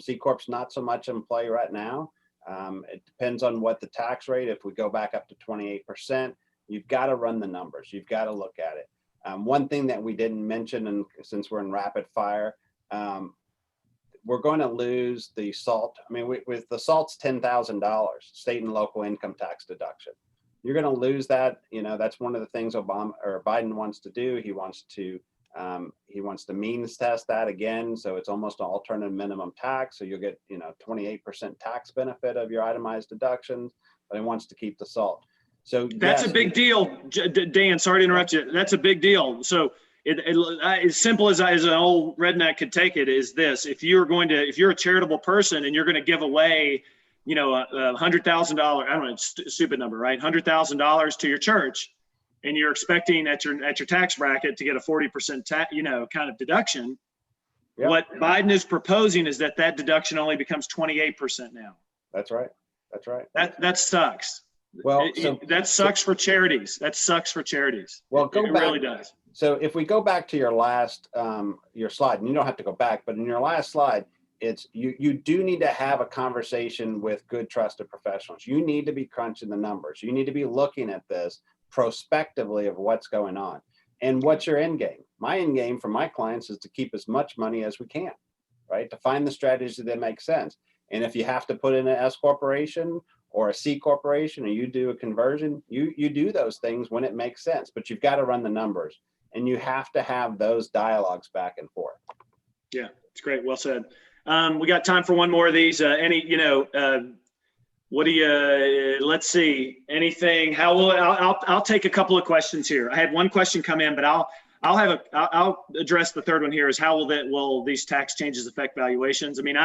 [SPEAKER 2] C Corp's not so much in play right now. It depends on what the tax rate. If we go back up to 28%, you've got to run the numbers. You've got to look at it. One thing that we didn't mention, and since we're in rapid fire, we're going to lose the SALT. I mean, with the SALT's $10,000, state and local income tax deduction. You're going to lose that. You know, that's one of the things Obama or Biden wants to do. He wants to means test that again. So it's almost an alternative minimum tax. So you'll get, 28% tax benefit of your itemized deductions, but he wants to keep the SALT. So
[SPEAKER 1] that's
[SPEAKER 2] yes,
[SPEAKER 1] a big deal, Dan. Sorry to interrupt you. That's a big deal. So as simple as an old redneck could take it is this: if you're a charitable person and you're going to give away, $100,000, I don't know, stupid number, right? $100,000 to your church, and you're expecting at your tax bracket to get a 40% kind of deduction. Yep. What Biden is proposing is that deduction only becomes 28% now.
[SPEAKER 2] That's right. That's right.
[SPEAKER 1] That sucks.
[SPEAKER 2] Well,
[SPEAKER 1] that sucks for charities. That sucks for charities.
[SPEAKER 2] Well,
[SPEAKER 1] it really does.
[SPEAKER 2] So if we go back to your last your slide, and you don't have to go back, but in your last slide, it's you do need to have a conversation with good trusted professionals. You need to be crunching the numbers. You need to be looking at this prospectively of what's going on. And what's your end game? My end game for my clients is to keep as much money as we can, right? To find the strategies that make sense. And if you have to put in an S corporation or a C corporation, or you do a conversion, you do those things when it makes sense, but you've got to run the numbers, and you have to have those dialogues back and forth.
[SPEAKER 1] Yeah, it's great. Well said. We got time for one more of these. What do you, let's see, anything, I'll take a couple of questions here. I had one question come in, but I'll address the third one here is how will these tax changes affect valuations? I mean,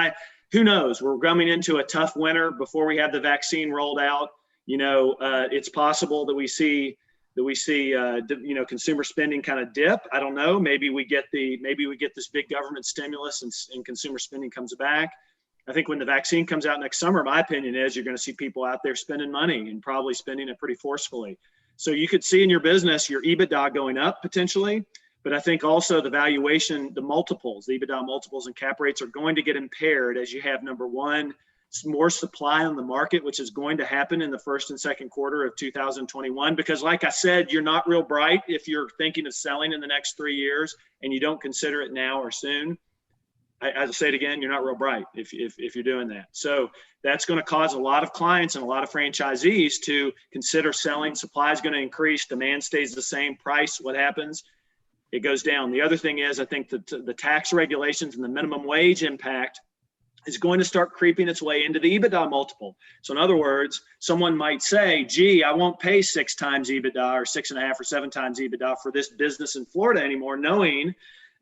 [SPEAKER 1] who knows? We're coming into a tough winter before we have the vaccine rolled out. It's possible that we see consumer spending kind of dip. I don't know. Maybe we get this big government stimulus and consumer spending comes back. I think when the vaccine comes out next summer, my opinion is you're going to see people out there spending money and probably spending it pretty forcefully. So you could see in your business, your EBITDA going up potentially, but I think also the valuation, the multiples, the EBITDA multiples and cap rates are going to get impaired as you have, number one, more supply on the market, which is going to happen in the first and second quarter of 2021. Because like I said, you're not real bright if you're thinking of selling in the next 3 years and you don't consider it now or soon. I'll say it again, you're not real bright if you're doing that. So that's going to cause a lot of clients and a lot of franchisees to consider selling. Supply is going to increase, demand stays the same, price, what happens? It goes down. The other thing is, I think that the tax regulations and the minimum wage impact is going to start creeping its way into the EBITDA multiple. So in other words, someone might say, gee, I won't pay 6 times EBITDA or 6.5 or 7 times EBITDA for this business in Florida anymore, knowing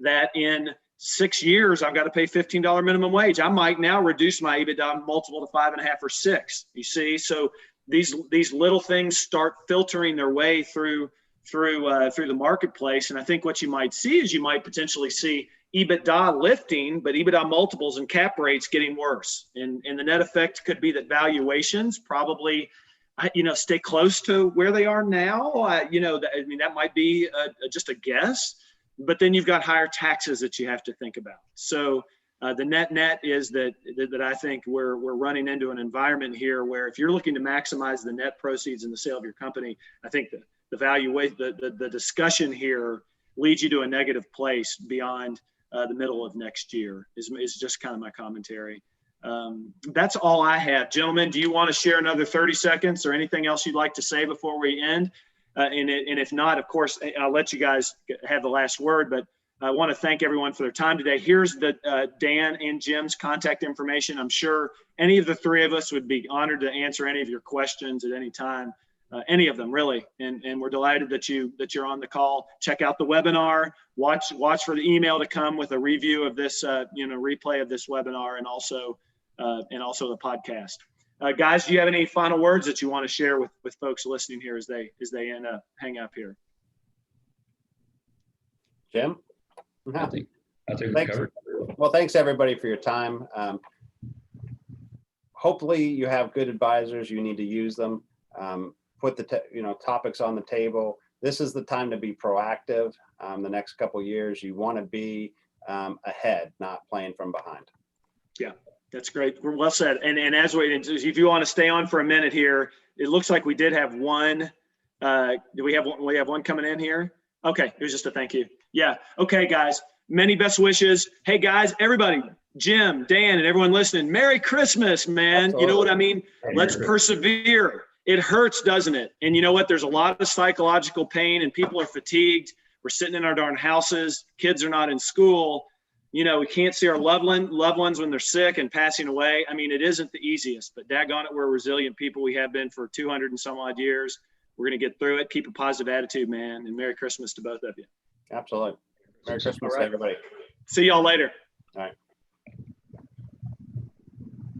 [SPEAKER 1] that in 6 years, I've got to pay $15 minimum wage. I might now reduce my EBITDA multiple to 5.5 or 6. You see, so these little things start filtering their way through the marketplace. And I think what you might see is you might potentially see EBITDA lifting, but EBITDA multiples and cap rates getting worse. And the net effect could be that valuations probably, stay close to where they are now. That might be just a guess. But then you've got higher taxes that you have to think about. So the net is that I think we're running into an environment here where if you're looking to maximize the net proceeds in the sale of your company, I think the valuation, the discussion here leads you to a negative place beyond the middle of next year is just kind of my commentary. That's all I have. Gentlemen, do you want to share another 30 seconds or anything else you'd like to say before we end? And if not, of course, I'll let you guys have the last word, but I want to thank everyone for their time today. Here's the Dan and Jim's contact information. I'm sure any of the three of us would be honored to answer any of your questions at any time, any of them really. And we're delighted that you're on the call. Check out the webinar, watch for the email to come with a review of this, replay of this webinar and also the podcast. Guys, do you have any final words that you want to share with folks listening here as they hang up here?
[SPEAKER 2] Jim?
[SPEAKER 3] I think we covered.
[SPEAKER 2] Well, thanks everybody for your time. Hopefully you have good advisors. You need to use them. Put the topics on the table. This is the time to be proactive. The next couple of years, you want to be ahead, not playing from behind.
[SPEAKER 1] That's great. We're well said. And as if you want to stay on for a minute here, it looks like we did have one. Do we have one? We have one coming in here. Okay, it was just a thank you. Yeah. Okay, guys. Many best wishes. Hey, guys, everybody, Jim, Dan, and everyone listening, Merry Christmas, man.
[SPEAKER 2] Absolutely.
[SPEAKER 1] You know what I mean? Let's persevere. It hurts, doesn't it? And you know what? There's a lot of psychological pain and people are fatigued. We're sitting in our darn houses. Kids are not in school. You know, we can't see our loved ones when they're sick and passing away. I mean, it isn't the easiest, but daggone it, we're resilient people. We have been for 200 and some odd years. We're going to get through it. Keep a positive attitude, man. And Merry Christmas to both of you.
[SPEAKER 2] Absolutely. Merry Christmas,
[SPEAKER 1] All right.
[SPEAKER 2] everybody.
[SPEAKER 1] See y'all later.
[SPEAKER 2] All right.